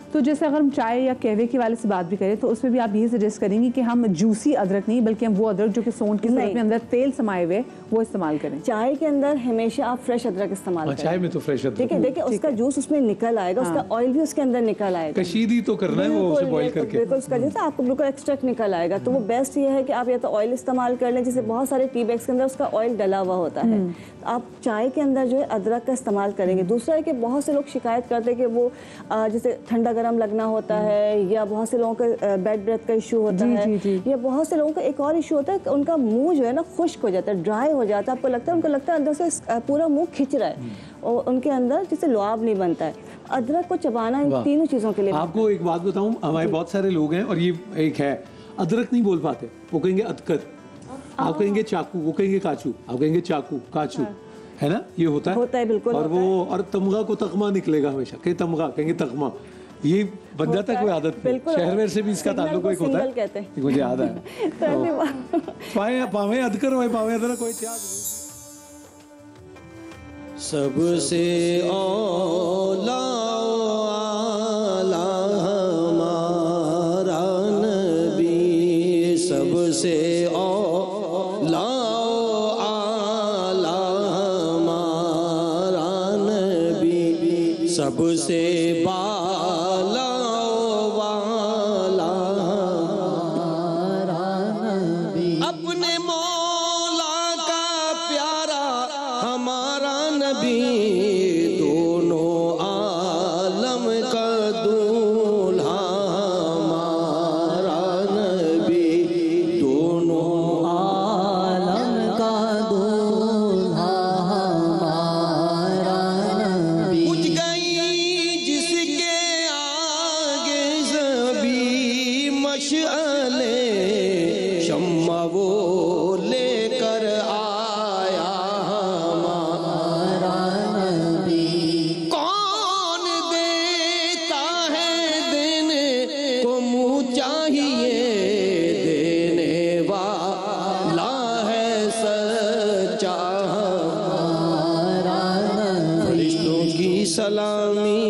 तो जैसे अगर हम चाय या कहवे के वाले से बात भी करें तो उसमें भी आप यही सजेस्ट करेंगे कि हम जूसी अदरक नहीं बल्कि हम वो अदरक जो कि सौंठ की सूरत में अंदर तेल समाये हुए वो इस्तेमाल करें। चाय के अंदर हमेशा आप फ्रेश अदरक इस्तेमाल करें। चाय में तो फ्रेश अदरक, देखिए उसका जूस उसमें निकल आएगा, उसका ऑयल भी उसके अंदर निकल आएगा। कशीदी तो करना है वो उसे बॉईल करके, बिल्कुल उसका जैसे आपको बिल्कुल एक्सट्रैक्ट निकल आएगा। तो वो बेस्ट ये है कि आप या तो ऑयल इस्तेमाल कर लें, जैसे बहुत सारे टी बैग्स के अंदर उसका ऑयल डला हुआ होता है, आप चाय के अंदर जो है अदरक का इस्तेमाल करेंगे। दूसरा है कि बहुत से लोग शिकायत करते हैं कि वो जैसे ठंडा गर्म लगना होता है, या बहुत से लोगों का बैड ब्रेथ का इशू होता है, या बहुत से लोगों का एक और इशू होता है कि उनका मुंह जो है ना खुश्क हो जाता है, ड्राई हो जाता है, उनको लगता है अंदर से पूरा मुंह खिंच रहा है और उनके अंदर जैसे लुआब नहीं बनता है। अदरक को चबाना इन तीनों चीज़ों के लिए। आपको एक बात बताऊं, हमारे बहुत सारे लोग हैं और ये एक है अदरक नहीं बोल पाते, वो कहेंगे अदकर, आप कहेंगे चाकू, वो कहेंगे काचू, आप कहेंगे चाकू काचू, है ना, ये होता है बिल्कुल। और वो और तमगा को तकमा निकलेगा हमेशा, कहीं तमगा कहेंगे तकमा, ये बन जाता है कोई आदत में। शहर वेर से भी इसका ताल्लुक एक होता है, मुझे याद है। पावे अदकर हो पावे अदरक कोई त्याग सबसे औला हमारा नबी, सबसे औला हमारा नबी, सबसे बाला वाला हमारा नबी, अपने मौला का प्यारा हमारा नबी, दोनों आलम का दूल्हा हमारा नबी, दोनों आलम का दूल्हा हमारा नबी। बुझ गई जिसके आगे सभी मशअले, शम्मा वो लेकर आया हमारा नबी। कौन देता है देने को मुँह चाहिए, देने वाला है सच्चा हमारा नबी। फरिश्तों की सलामी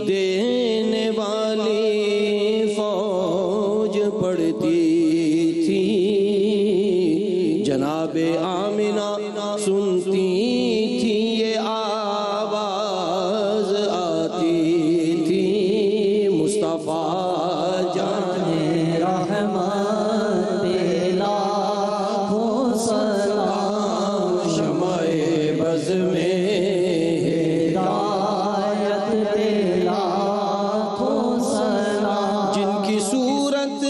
देने वाली फौज पड़ती थी, जनाबे आमिना सुनती थी, ये आवाज आती थी, मुस्तफा जाने रहमत बेला हो सलाम, शमाए बज़ में हिदायत बेला हो सलाम, जिनकी सूरत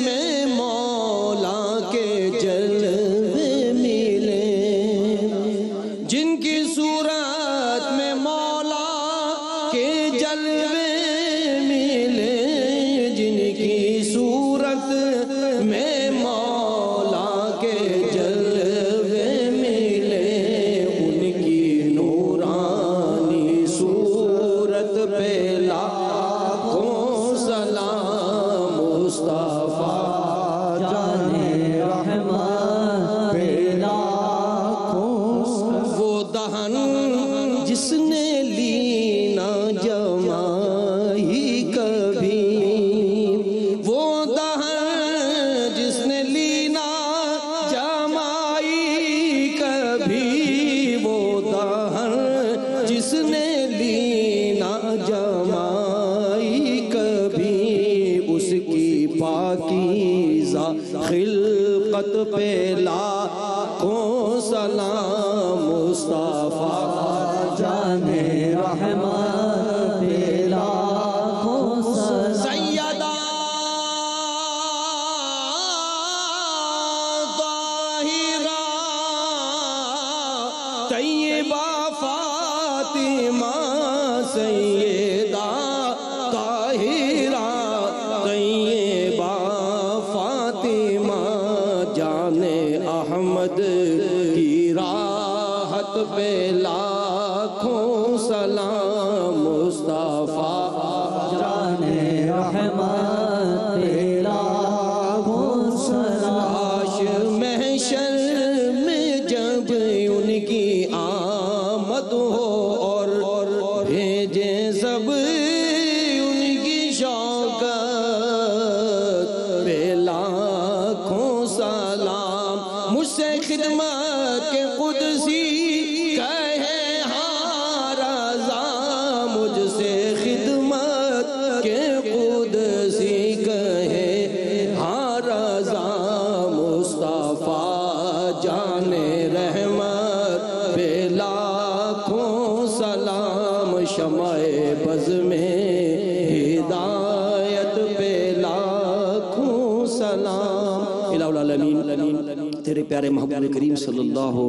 में मौला के जलवे मिले पाकीज़ा खिलकत पे लाखों सलाम मुस्तफ़ा जाने रहमत पे लाखों सलाम सैयदा ज़ाहिरा तैयबा फातिमा सैयदा ताहिरा तैयबा फातिमा जाने अहमद की राहत पे लाखों सलाम मुस्तफ़ा जाने रहमत पे लाखों सलाम काश महशर में जब उनकी आमद हो और भेजे सब उनकी शौकत पे लाखों सलाम मुझसे खिदमत के कुदसी कहे हाँ रज़ा मुझसे खिदमत के कुदसी कहे हाँ रज़ा मुस्तफ़ा जाने रहमत पे लाखों सलाम शमाए बज़ में हिदायत पे लाखों सलाम इलाहुल आलमीन तेरे प्यारे महबूब करीम सल्लल्लाहु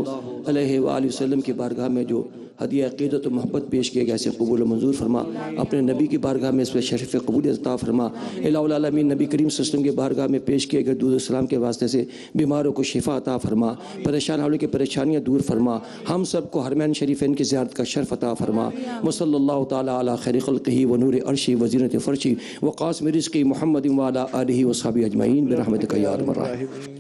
अलैहि वसल्लम की बारगाह में जो हदिया अक़ीदत और मोहब्बत पेश किए गए, ऐसे कबूल व मंजूर फरमा। अपने नबी की बारगाह में इस पर शरीफ़ कबूलियत अता फरमा। इलाहुल आलमीन नबी करीम सल्लल्लाहु अलैहि वसल्लम की बारगाह में पेश किए गए दूध सलाम के वास्ते से बीमारों को शिफा अता फरमा, परेशान हालों की परेशानियाँ दूर फरमा। हम सबको हरमैन शरीफैन की ज़ियारत का शर्फ अता फरमा। सल्लल्लाहु तआला अला खैरि खल्क़िही व नूरि अर्शी व ज़ीनति फ़र्शी व क़ासिमि रिज़्क़ी मुहम्मदिन व अला आलिहि व अस्हाबिहि अजमईन बिरहमतिका या अरहमर राहिमीन।